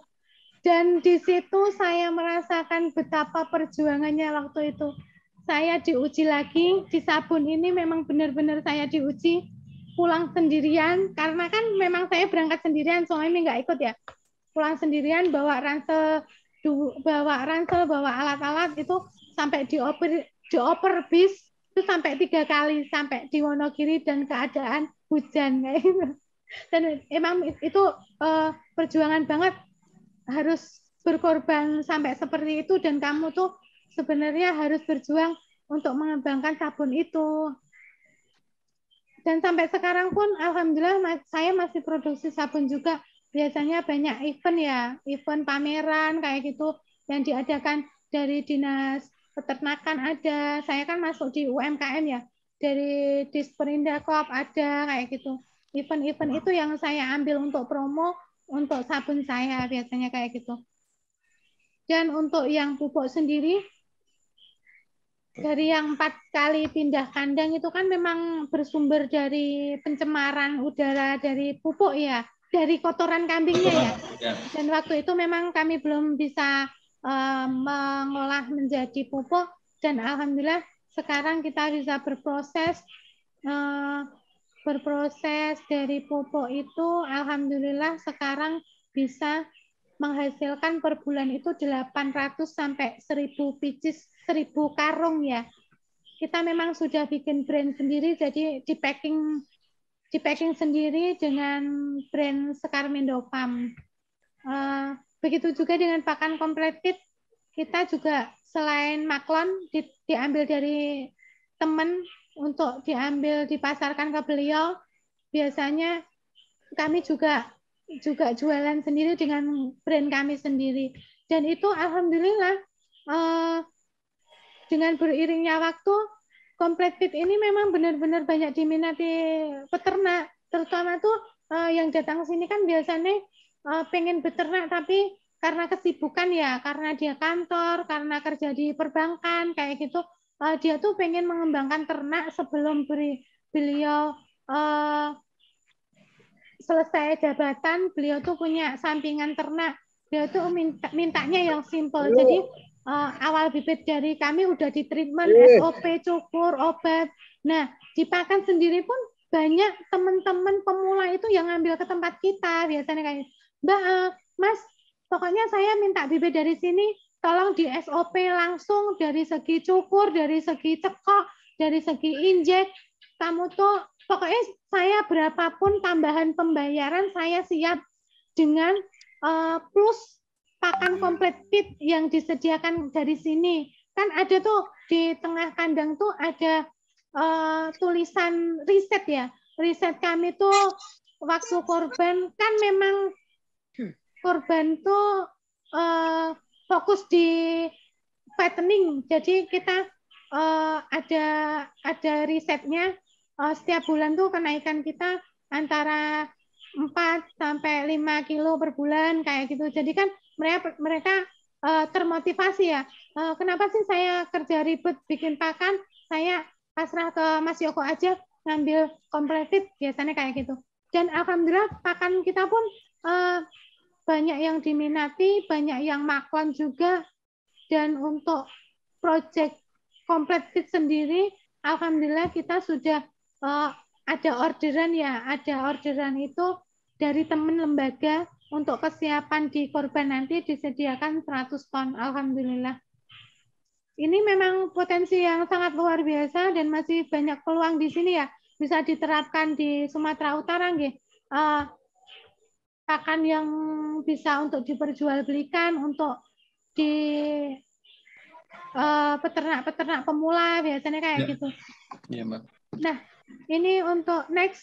Dan di situ saya merasakan betapa perjuangannya waktu itu. Saya diuji lagi, di sabun ini memang benar-benar saya diuji, pulang sendirian, karena kan memang saya berangkat sendirian, suami nggak ikut ya. pulang sendirian bawa ransel, bawa alat-alat itu sampai dioper bis itu sampai 3 kali sampai di Wonogiri dan keadaan hujan kayak gitu. Dan emang itu perjuangan banget, harus berkorban sampai seperti itu, dan kamu tuh sebenarnya harus berjuang untuk mengembangkan sabun itu. Dan sampai sekarang pun alhamdulillah saya masih produksi sabun juga. Biasanya banyak event ya, event pameran kayak gitu yang diadakan dari Dinas Peternakan ada. Saya kan masuk di UMKM ya, dari Disperindakop ada kayak gitu. Event-event itu yang saya ambil untuk promo untuk sabun saya biasanya kayak gitu. Dan untuk yang pupuk sendiri, dari yang 4 kali pindah kandang itu kan memang bersumber dari pencemaran udara dari pupuk ya, dari kotoran kambingnya ya. Dan waktu itu memang kami belum bisa mengolah menjadi pupuk, dan alhamdulillah sekarang kita bisa berproses dari pupuk itu, alhamdulillah sekarang bisa menghasilkan per bulan itu 800 sampai 1000 pieces, 1000 karung ya. Kita memang sudah bikin brand sendiri, jadi di packing sendiri dengan brand Sekar Mendopam. Begitu juga dengan pakan kompletit, kita juga selain maklon diambil dari teman untuk diambil dipasarkan ke beliau. Biasanya kami juga jualan sendiri dengan brand kami sendiri. Dan itu alhamdulillah dengan beriringnya waktu, kompletit ini memang benar-benar banyak diminati peternak, terutama tuh yang datang sini kan biasanya pengen beternak tapi karena kesibukan ya, karena dia kantor, karena kerja di perbankan kayak gitu, dia tuh pengen mengembangkan ternak sebelum beliau selesai jabatan. Beliau tuh punya sampingan ternak, beliau tuh mintanya yang simple. Jadi awal bibit dari kami udah di treatment, SOP, cukur, obat. Nah, di pakan sendiri pun banyak teman-teman pemula itu yang ngambil ke tempat kita. Biasanya kayak, Mbak, Mas, pokoknya saya minta bibit dari sini, tolong di SOP langsung dari segi cukur, dari segi cekok, dari segi injek. Kamu tuh, pokoknya saya berapapun tambahan pembayaran, saya siap dengan plus pakan kompletit yang disediakan dari sini. Kan ada tuh di tengah kandang tuh ada tulisan riset ya. Riset kami tuh waktu korban kan memang korban tuh fokus di fattening. Jadi kita ada risetnya, setiap bulan tuh kenaikan kita antara 4 sampai 5 kilo per bulan kayak gitu. Jadi kan mereka termotivasi ya. Kenapa sih saya kerja ribet bikin pakan, saya pasrah ke Mas Yoko aja ngambil kompletit, biasanya kayak gitu. Dan alhamdulillah pakan kita pun banyak yang diminati, banyak yang maklon juga. Dan untuk proyek kompletit sendiri, alhamdulillah kita sudah ada orderan ya, ada orderan itu dari teman lembaga untuk kesiapan di korban nanti disediakan 100 ton, alhamdulillah. Ini memang potensi yang sangat luar biasa dan masih banyak peluang di sini ya, bisa diterapkan di Sumatera Utara nggih. Pakan yang bisa untuk diperjualbelikan untuk di peternak-peternak pemula biasanya kayak gitu. Iya, Mbak. Nah, ini untuk next.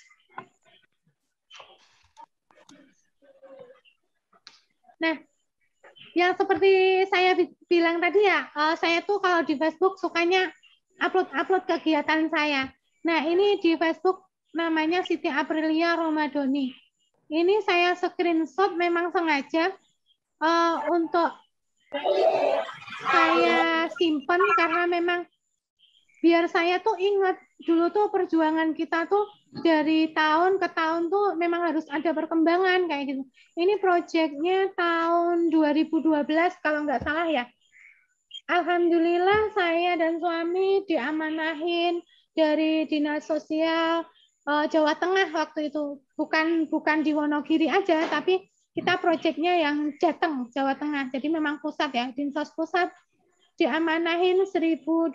Nah, yang seperti saya bilang tadi ya, saya tuh kalau di Facebook sukanya upload kegiatan saya. Nah, ini di Facebook namanya Siti Aprilia Romadoni. Ini saya screenshot memang sengaja untuk saya simpen karena memang biar saya tuh ingat dulu tuh perjuangan kita tuh dari tahun ke tahun tuh memang harus ada perkembangan kayak gitu. Ini proyeknya tahun 2012 kalau nggak salah ya. Alhamdulillah saya dan suami diamanahin dari Dinas Sosial Jawa Tengah waktu itu. Bukan di Wonogiri aja, tapi kita proyeknya yang Jateng, Jawa Tengah. Jadi memang pusat ya, Dinsos Pusat diamanahin 1.200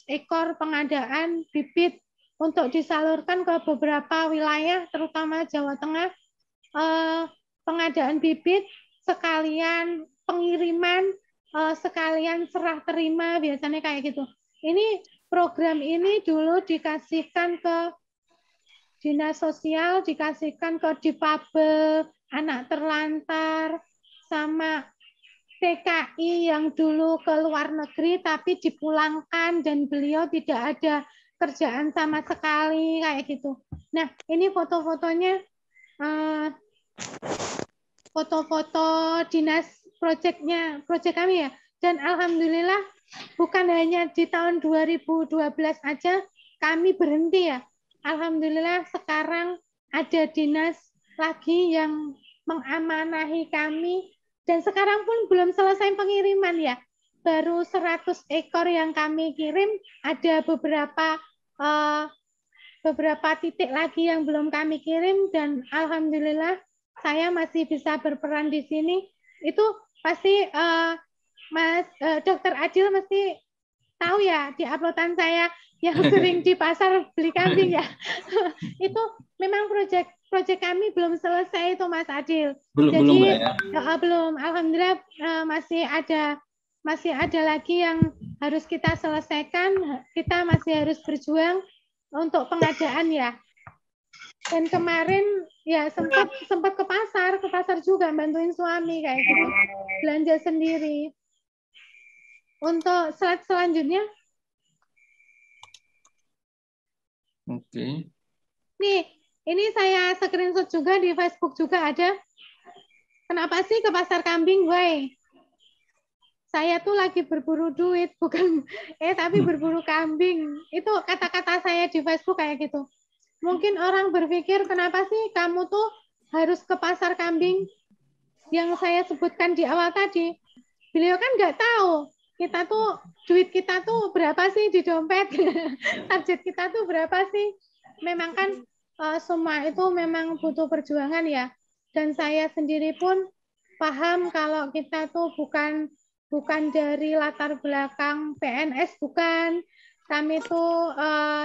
ekor pengadaan bibit untuk disalurkan ke beberapa wilayah, terutama Jawa Tengah, pengadaan bibit, sekalian pengiriman, sekalian serah terima, biasanya kayak gitu. Ini program ini dulu dikasihkan ke Dinas Sosial, dikasihkan ke Difabel, anak terlantar, sama TKI yang dulu ke luar negeri tapi dipulangkan dan beliau tidak ada kerjaan sama sekali kayak gitu. Nah, ini foto-fotonya, foto-foto dinas proyek kami ya. Dan alhamdulillah bukan hanya di tahun 2012 aja kami berhenti ya. Alhamdulillah sekarang ada dinas lagi yang mengamanahi kami, dan sekarang pun belum selesai pengiriman ya. Baru 100 ekor yang kami kirim, ada beberapa titik lagi yang belum kami kirim, dan alhamdulillah saya masih bisa berperan di sini. Itu pasti Dr. Adil mesti tahu ya di uploadan saya yang sering di pasar beli kambing ya. Itu memang proyek kami belum selesai itu Mas Adil. Jadi belum. Alhamdulillah masih ada lagi yang harus kita selesaikan. Kita masih harus berjuang untuk pengadaan ya. Dan kemarin ya sempat ke pasar juga bantuin suami kayak gitu. Belanja sendiri. Untuk slide selanjutnya. Oke. Nih, ini saya screenshot juga di Facebook juga ada. Kenapa sih ke pasar kambing, why? Saya tuh lagi berburu duit, bukan tapi berburu kambing. Itu kata-kata saya di Facebook kayak gitu. Mungkin orang berpikir, kenapa sih kamu tuh harus ke pasar kambing yang saya sebutkan di awal tadi. Beliau kan nggak tahu duit kita tuh berapa sih di dompet, target kita tuh berapa sih. Memang kan semua itu memang butuh perjuangan ya. Dan saya sendiri pun paham kalau kita tuh bukan dari latar belakang PNS, bukan. Kami tuh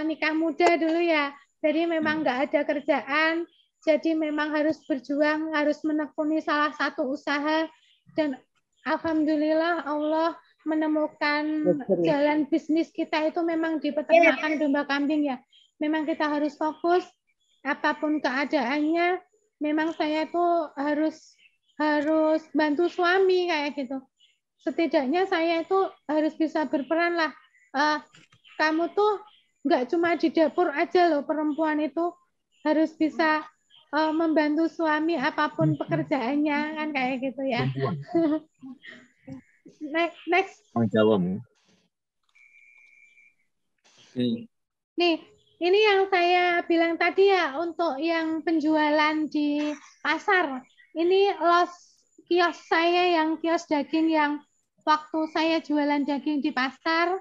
nikah muda dulu ya. Jadi memang nggak ada kerjaan. Jadi memang harus berjuang, harus menekuni salah satu usaha. Dan alhamdulillah Allah menemukan jalan bisnis kita itu memang di peternakan domba kambing ya. Memang kita harus fokus apapun keadaannya. Memang saya tuh harus bantu suami kayak gitu. Setidaknya saya itu harus bisa berperan lah. Kamu tuh nggak cuma di dapur aja loh, perempuan itu harus bisa membantu suami apapun pekerjaannya kan kayak gitu ya. Next. Nih, ini yang saya bilang tadi ya, untuk yang penjualan di pasar. Ini kios saya yang kios daging yang waktu saya jualan daging di pasar,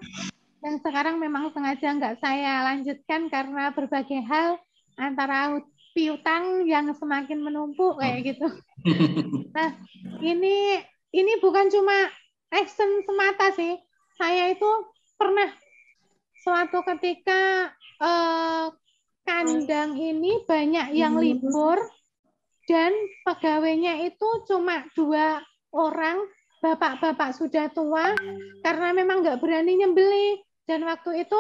yang sekarang memang sengaja nggak saya lanjutkan karena berbagai hal, antara piutang yang semakin menumpuk kayak gitu. Nah, ini bukan cuma action semata sih. Saya itu pernah suatu ketika kandang ini banyak yang libur dan pegawainya itu cuma 2 orang, bapak-bapak sudah tua, karena memang nggak berani nyembeli. Dan waktu itu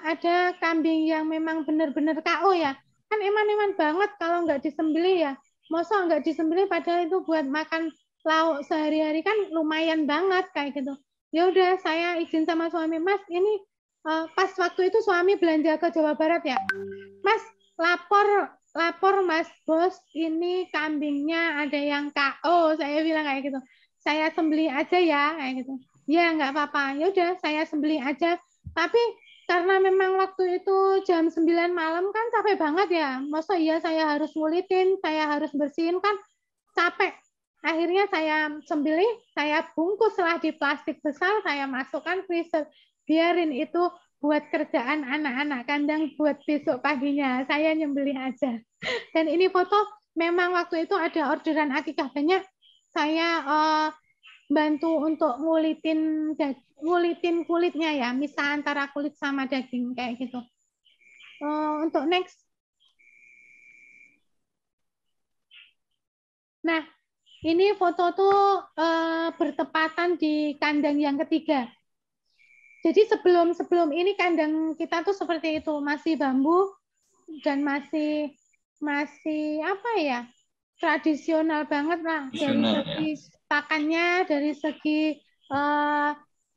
ada kambing yang memang benar-benar KO ya. Kan eman-eman banget kalau nggak disembeli ya. Masa nggak disembeli padahal itu buat makan lauk sehari-hari kan lumayan banget kayak gitu. Ya udah saya izin sama suami, Mas, ini pas waktu itu suami belanja ke Jawa Barat ya. Mas, lapor Mas Bos, ini kambingnya ada yang KO, saya bilang kayak gitu. Saya sembeli aja ya kayak gitu. Ya nggak apa-apa. Ya udah saya sembeli aja. Tapi karena memang waktu itu jam 9 malam kan capek banget ya. Masa iya saya harus ngulitin, saya harus bersihin kan capek. Akhirnya saya sembelih, saya bungkus lah di plastik besar, saya masukkan freezer. Biarin itu buat kerjaan anak-anak kandang buat besok paginya. Saya nyembelih aja. Dan ini foto memang waktu itu ada orderan akikah banyak, saya bantu untuk ngulitin kulitnya ya, misal antara kulit sama daging kayak gitu. Untuk next. Nah, ini foto tuh bertepatan di kandang yang ketiga. Jadi sebelum ini kandang kita tuh seperti itu, masih bambu dan masih apa ya, tradisional banget lah dari segi pakannya, dari segi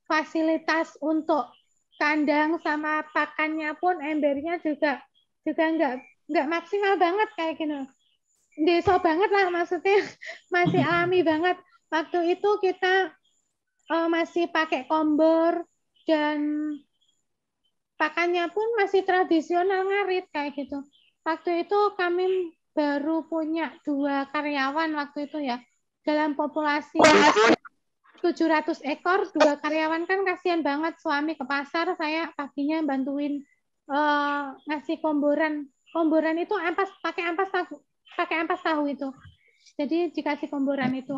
fasilitas untuk kandang sama pakannya pun embernya juga nggak maksimal banget kayak gini. Desa banget lah maksudnya, masih alami banget. Waktu itu kita masih pakai kompor dan pakannya pun masih tradisional ngarit kayak gitu. Waktu itu kami baru punya 2 karyawan waktu itu ya. Dalam populasi 700 ekor, 2 karyawan kan kasihan banget. Suami ke pasar, saya paginya bantuin ngasih komboran. Komboran itu pakai ampas tahu itu. Jadi dikasih komboran itu.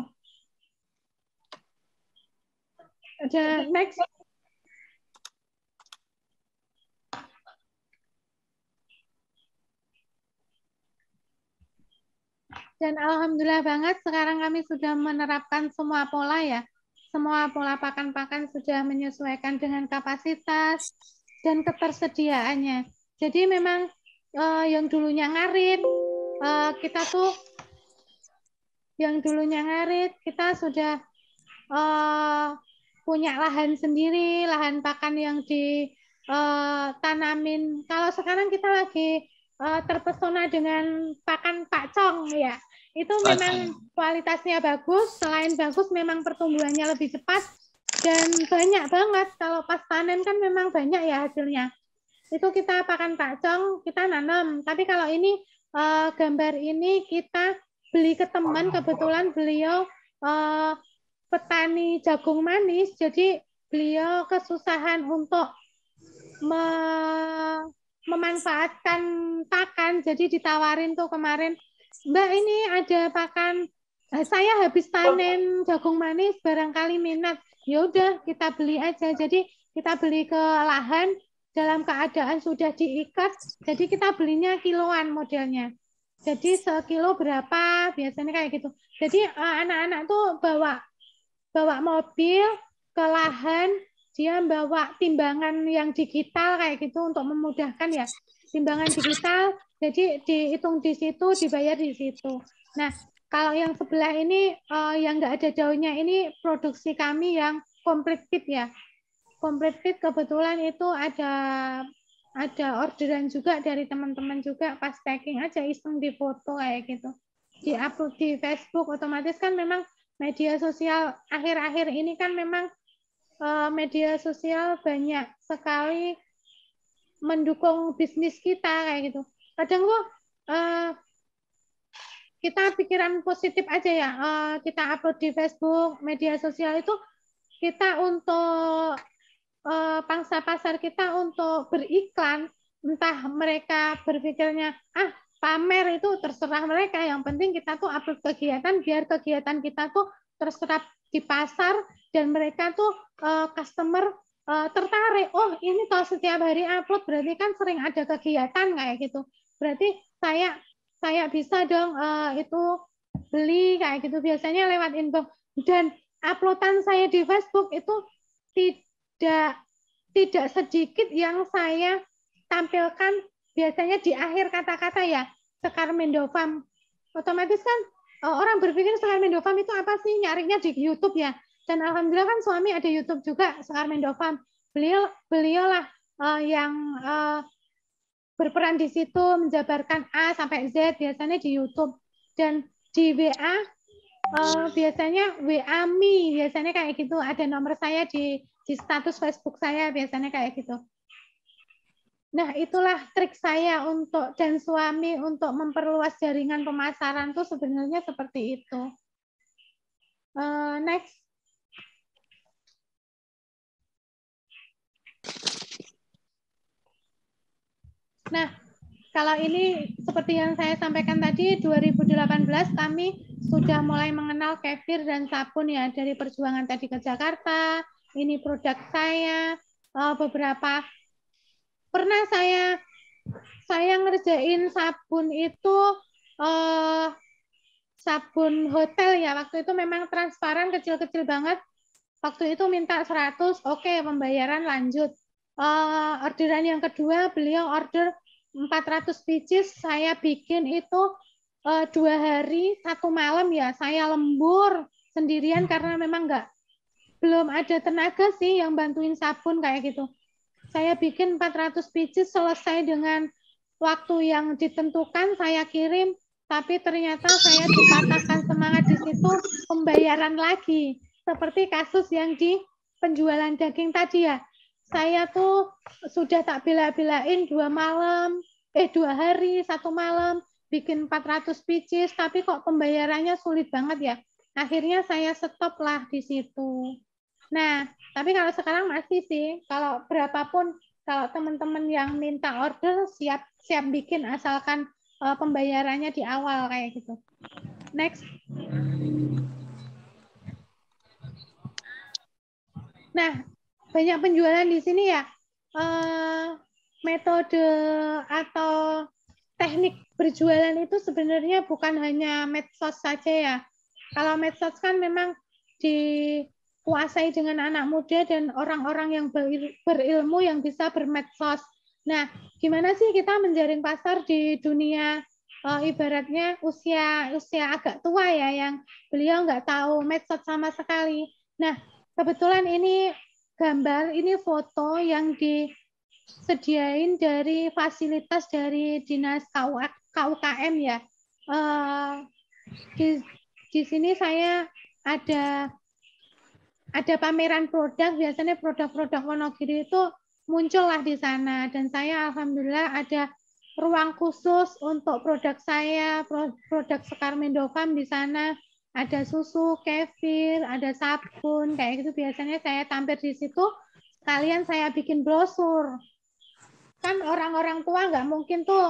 Ada next. Dan alhamdulillah banget sekarang kami sudah menerapkan semua pola ya. Semua pola pakan-pakan sudah menyesuaikan dengan kapasitas dan ketersediaannya. Jadi memang yang dulunya ngarit, kita sudah punya lahan sendiri, lahan pakan yang ditanamin. Kalau sekarang kita lagi terpesona dengan pakan pakcong ya. Itu memang kualitasnya bagus, selain bagus memang pertumbuhannya lebih cepat dan banyak banget. Kalau pas panen kan memang banyak ya hasilnya. Itu kita pakan pakcong, kita nanam. Tapi kalau ini gambar ini kita beli ke teman, kebetulan beliau petani jagung manis, jadi beliau kesusahan untuk memanfaatkan pakan, jadi ditawarin tuh kemarin, Mbak ini ada pakan, saya habis panen jagung manis, barangkali minat, ya udah kita beli aja. Jadi kita beli ke lahan dalam keadaan sudah diikat, jadi kita belinya kiloan modelnya. Jadi sekilo berapa, biasanya kayak gitu. Jadi anak-anak tuh bawa mobil ke lahan, dia bawa timbangan yang digital kayak gitu untuk memudahkan ya. Timbangan digital, jadi dihitung di situ, dibayar di situ. Nah, kalau yang sebelah ini yang nggak ada daunnya ini produksi kami yang complete feed ya. Complete feed kebetulan itu ada orderan juga dari teman-teman juga, pas packing aja iseng di foto kayak gitu. Di-upload di Facebook, otomatis kan memang media sosial akhir-akhir ini kan memang media sosial banyak sekali mendukung bisnis kita kayak gitu. Kadang kok kita pikiran positif aja ya, kita upload di Facebook, media sosial itu kita untuk pangsa pasar kita untuk beriklan, entah mereka berpikirnya pamer itu terserah mereka, yang penting kita tuh upload kegiatan biar kegiatan kita tuh terserap di pasar dan mereka tuh customer tertarik. Oh ini kalau setiap hari upload berarti kan sering ada kegiatan kayak gitu. Berarti saya bisa dong itu beli kayak gitu. Biasanya lewat inbox. Dan uploadan saya di Facebook itu tidak sedikit yang saya tampilkan biasanya di akhir kata-kata ya, Sekar Mendofarm. Otomatis kan orang berpikir Sekar Mendofarm itu apa sih, nyarinya di YouTube ya. Dan alhamdulillah kan suami ada YouTube juga, Sekar Mendofarm. Beliaulah yang berperan di situ, menjabarkan A sampai Z biasanya di YouTube. Dan di WA biasanya WA Me biasanya kayak gitu, ada nomor saya di status Facebook saya biasanya kayak gitu. Nah, itulah trik saya untuk dan suami untuk memperluas jaringan pemasaran tuh sebenarnya seperti itu. Next. Nah, kalau ini seperti yang saya sampaikan tadi, 2018 kami sudah mulai mengenal kefir dan sabun ya, dari perjuangan tadi ke Jakarta. Ini produk saya, beberapa pernah saya ngerjain sabun itu sabun hotel ya, waktu itu memang transparan kecil-kecil banget. Waktu itu minta 100, oke, pembayaran lanjut. Orderan yang kedua, beliau order 400 pieces, saya bikin itu 2 hari 1 malam ya, saya lembur sendirian karena memang belum ada tenaga sih yang bantuin sabun kayak gitu. Saya bikin 400 pieces, selesai dengan waktu yang ditentukan, saya kirim, tapi ternyata saya dipatahkan semangat di situ, pembayaran lagi. Seperti kasus yang di penjualan daging tadi ya. Saya tuh sudah tak bela-belain 2 hari 1 malam bikin 400 pieces, tapi kok pembayarannya sulit banget ya. Akhirnya saya stop lah di situ. Nah, tapi kalau sekarang masih sih, kalau berapapun, kalau teman-teman yang minta order siap bikin asalkan pembayarannya di awal kayak gitu. Next. Nah, banyak penjualan di sini ya, metode atau teknik berjualan itu sebenarnya bukan hanya medsos saja ya. Kalau medsos kan memang dikuasai dengan anak muda dan orang-orang yang berilmu yang bisa bermedsos. Nah, gimana sih kita menjaring pasar di dunia ibaratnya usia agak tua ya, yang beliau nggak tahu medsos sama sekali. Nah, kebetulan ini gambar, ini foto yang disediain dari fasilitas dari Dinas KUKM ya. Di sini saya ada pameran produk, biasanya produk-produk Wonogiri itu muncullah di sana, dan saya alhamdulillah ada ruang khusus untuk produk saya, produk Sekar Mendofarm di sana. Ada susu, kefir, ada sabun, kayak gitu biasanya saya tampil di situ. Sekalian saya bikin brosur. Kan orang-orang tua nggak mungkin tuh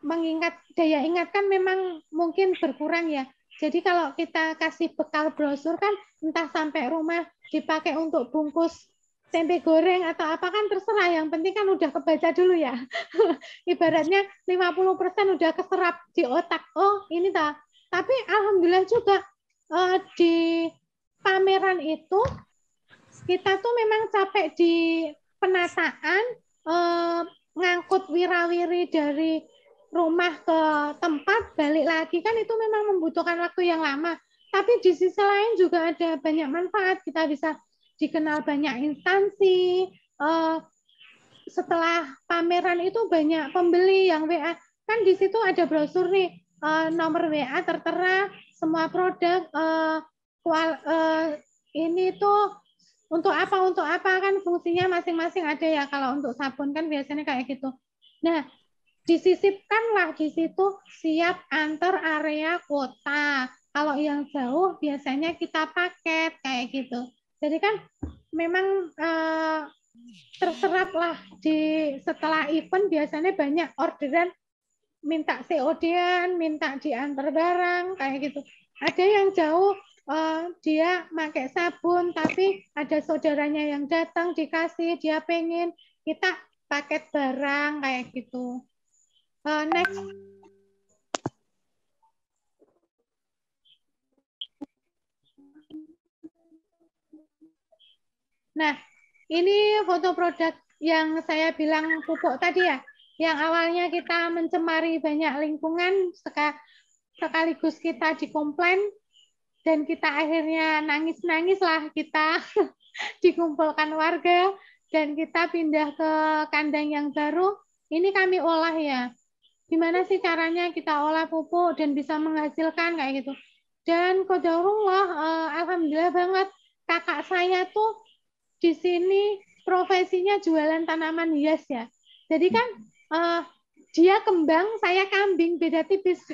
mengingat, daya ingat kan memang mungkin berkurang ya. Jadi kalau kita kasih bekal brosur kan entah sampai rumah dipakai untuk bungkus tempe goreng atau apa kan terserah, yang penting kan udah kebaca dulu ya. Ibaratnya 50% udah keserap di otak. Oh, ini tak. Tapi alhamdulillah juga di pameran itu kita tuh memang capek di penataan, ngangkut wirawiri dari rumah ke tempat, balik lagi kan itu memang membutuhkan waktu yang lama. Tapi di sisi lain juga ada banyak manfaat, kita bisa dikenal banyak instansi. Setelah pameran itu banyak pembeli yang WA, kan di situ ada brosur nih, nomor WA tertera, semua produk, ini tuh untuk apa kan fungsinya masing-masing ada ya. Kalau untuk sabun kan biasanya kayak gitu. Nah, disisipkanlah di situ, siap antar area kota. Kalau yang jauh biasanya kita paket kayak gitu. Jadi kan memang terserap lah setelah event biasanya banyak orderan minta COD-an, minta diantar barang kayak gitu. Ada yang jauh dia pakai sabun tapi ada saudaranya yang datang dikasih, dia pengen, kita paket barang kayak gitu. Next. Nah, ini foto produk yang saya bilang pupuk tadi ya, yang awalnya kita mencemari banyak lingkungan, sekaligus kita dikomplain, dan kita akhirnya nangis-nangis lah kita dikumpulkan warga, dan kita pindah ke kandang yang baru. Ini kami olah ya. Gimana sih caranya kita olah pupuk dan bisa menghasilkan kayak gitu. Dan qadarullah, alhamdulillah banget, kakak saya tuh di sini profesinya jualan tanaman hias ya. Jadi kan dia kembang, saya kambing, beda tipis.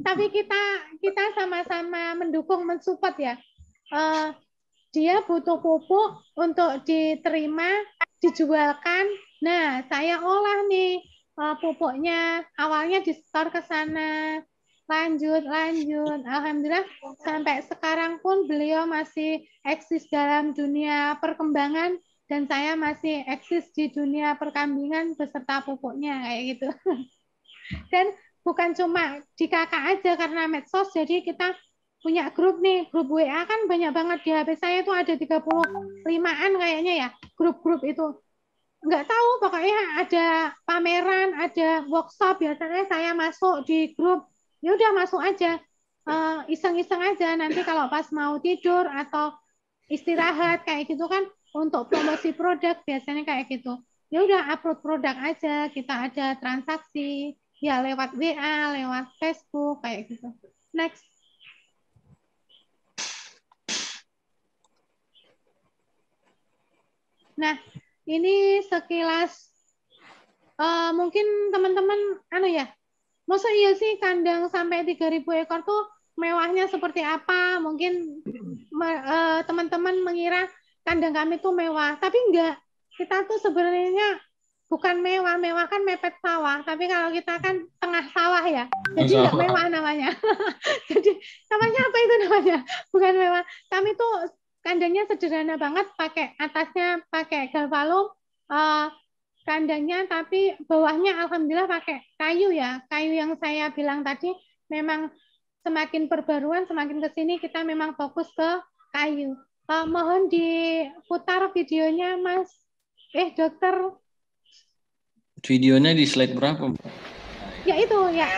tapi kita sama-sama mendukung, mensupport ya. Dia butuh pupuk untuk diterima, dijualkan. Nah, saya olah nih pupuknya. Awalnya di store ke sana, lanjut. Alhamdulillah sampai sekarang pun beliau masih eksis dalam dunia perkembangan dan saya masih eksis di dunia perkambingan beserta pupuknya kayak gitu. Dan bukan cuma di kakak aja karena medsos, jadi kita punya grup nih, grup WA kan banyak banget di HP saya itu ada 35-an kayaknya ya, grup-grup itu. Nggak tahu, pokoknya ada pameran, ada workshop, biasanya saya masuk di grup, ya udah masuk aja, iseng-iseng aja, nanti kalau pas mau tidur atau istirahat kayak gitu kan, untuk promosi produk biasanya kayak gitu. Ya udah upload produk aja, kita ada transaksi, ya lewat WA, lewat Facebook, kayak gitu. Next. Nah, ini sekilas mungkin teman-teman masa iya sih kandang sampai 3.000 ekor tuh mewahnya seperti apa? Mungkin teman-teman mengira kandang kami tuh mewah, tapi enggak. Kita tuh sebenarnya bukan mewah, mewah kan mepet sawah, tapi kalau kita kan tengah sawah ya, jadi enggak mewah namanya. Jadi namanya apa itu namanya? Bukan mewah. Kami tuh kandangnya sederhana banget, pakai atasnya pakai galvalum, kandangnya, tapi bawahnya alhamdulillah pakai kayu ya. Kayu yang saya bilang tadi memang semakin perbaruan, semakin ke sini kita memang fokus ke kayu. Mohon diputar videonya, Mas. Dokter. Videonya di slide berapa? Ya itu, ya.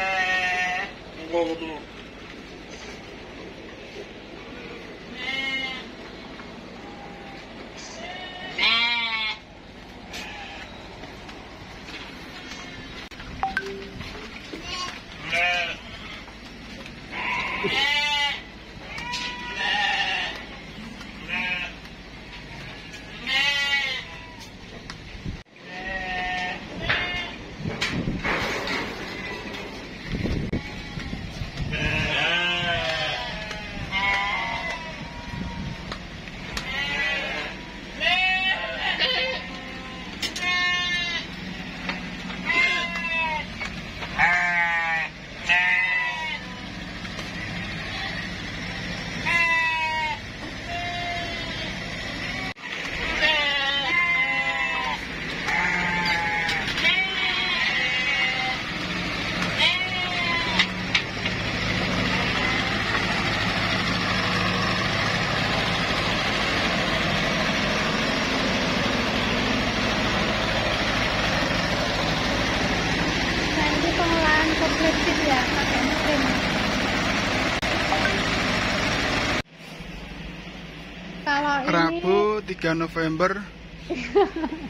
Rabu 3 November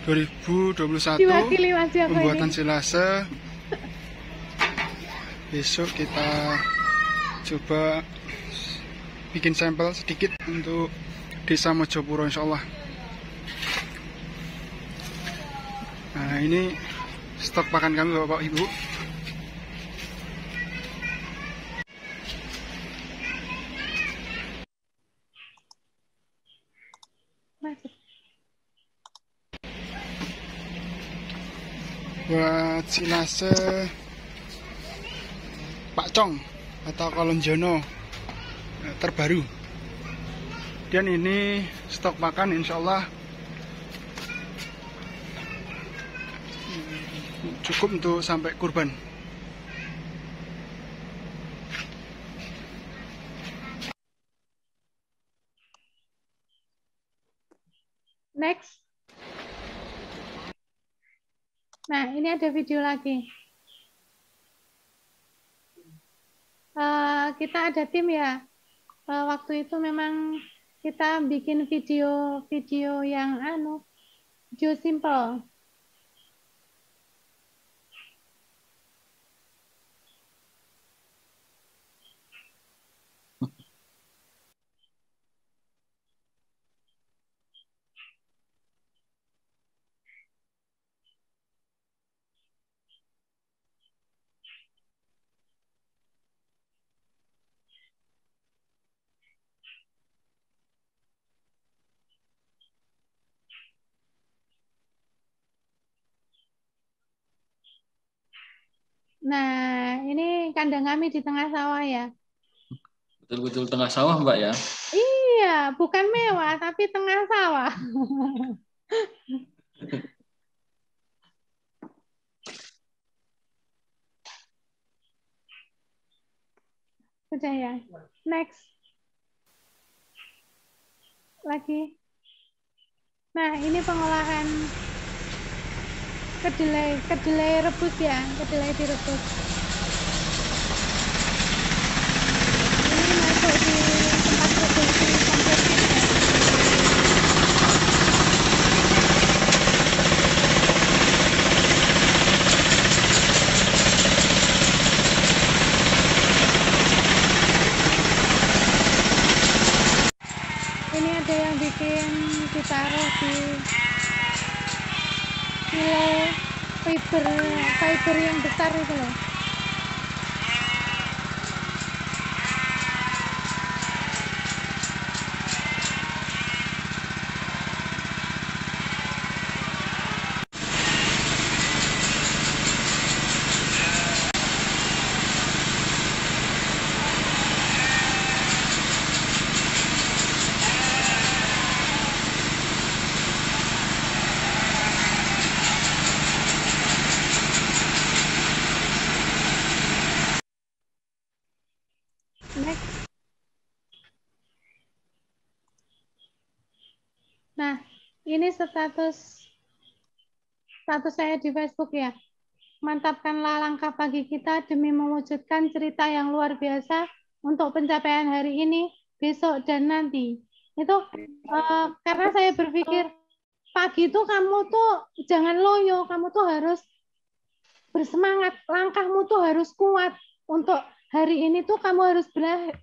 2021 pembuatan silase. Besok kita coba bikin sampel sedikit untuk Desa Mojopuro insyaallah. Nah, ini stok pakan kami Bapak Ibu. Buat silase Pak Cong atau Kolonjono terbaru. Dan ini stok pakan insyaallah cukup untuk sampai kurban. Next. Nah, ini ada video lagi. Kita ada tim ya. Waktu itu memang kita bikin video yang video simple. Nah, ini kandang kami di tengah sawah ya. Betul-betul tengah sawah, Mbak ya? Iya, bukan mewah, tapi tengah sawah. Sudah ya. Next. Lagi. Nah, ini pengolahan kedelai rebus ya, kedelai direbus. Ini masuk di tempat produksi komposisi ya. Ini ada yang bikin ditaruh di kilo fiber yang besar itu loh. Next. Nah, ini status saya di Facebook ya. Mantapkanlah langkah pagi kita demi mewujudkan cerita yang luar biasa untuk pencapaian hari ini, besok, dan nanti. Itu karena saya berpikir pagi itu kamu tuh jangan loyo, kamu tuh harus bersemangat, langkahmu tuh harus kuat. Untuk hari ini tuh kamu harus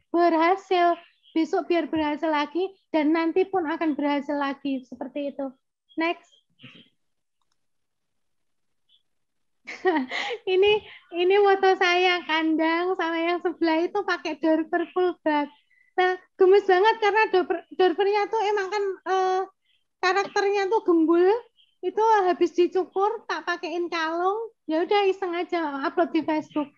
berhasil, besok biar berhasil lagi, dan nanti pun akan berhasil lagi, seperti itu. Next. ini foto saya kandang sama yang sebelah itu pakai dorper full bag. Nah, gemes banget karena dorpernya tuh emang kan karakternya tuh gembul. Itu habis dicukur tak pakein kalung, ya udah iseng aja upload di Facebook.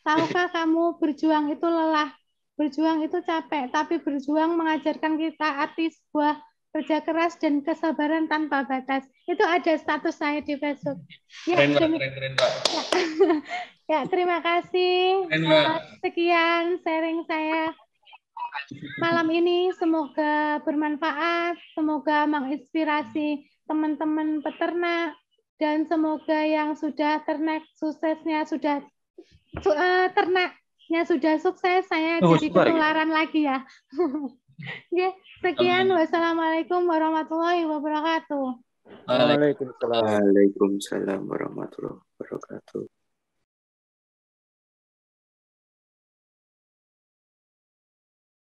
Tahukah kamu berjuang itu lelah, berjuang itu capek, tapi berjuang mengajarkan kita arti sebuah kerja keras dan kesabaran tanpa batas. Itu ada status saya di Facebook. Ya, keren, Pak. Ya, terima kasih. Sekian sharing saya malam ini. Semoga bermanfaat, semoga menginspirasi teman-teman peternak, dan semoga yang sudah ternak suksesnya sudah ternaknya sudah sukses, saya jadi ketularan lagi ya. Ya, sekian. Wassalamualaikum warahmatullahi wabarakatuh. Waalaikumsalam. Waalaikumsalam warahmatullahi wabarakatuh.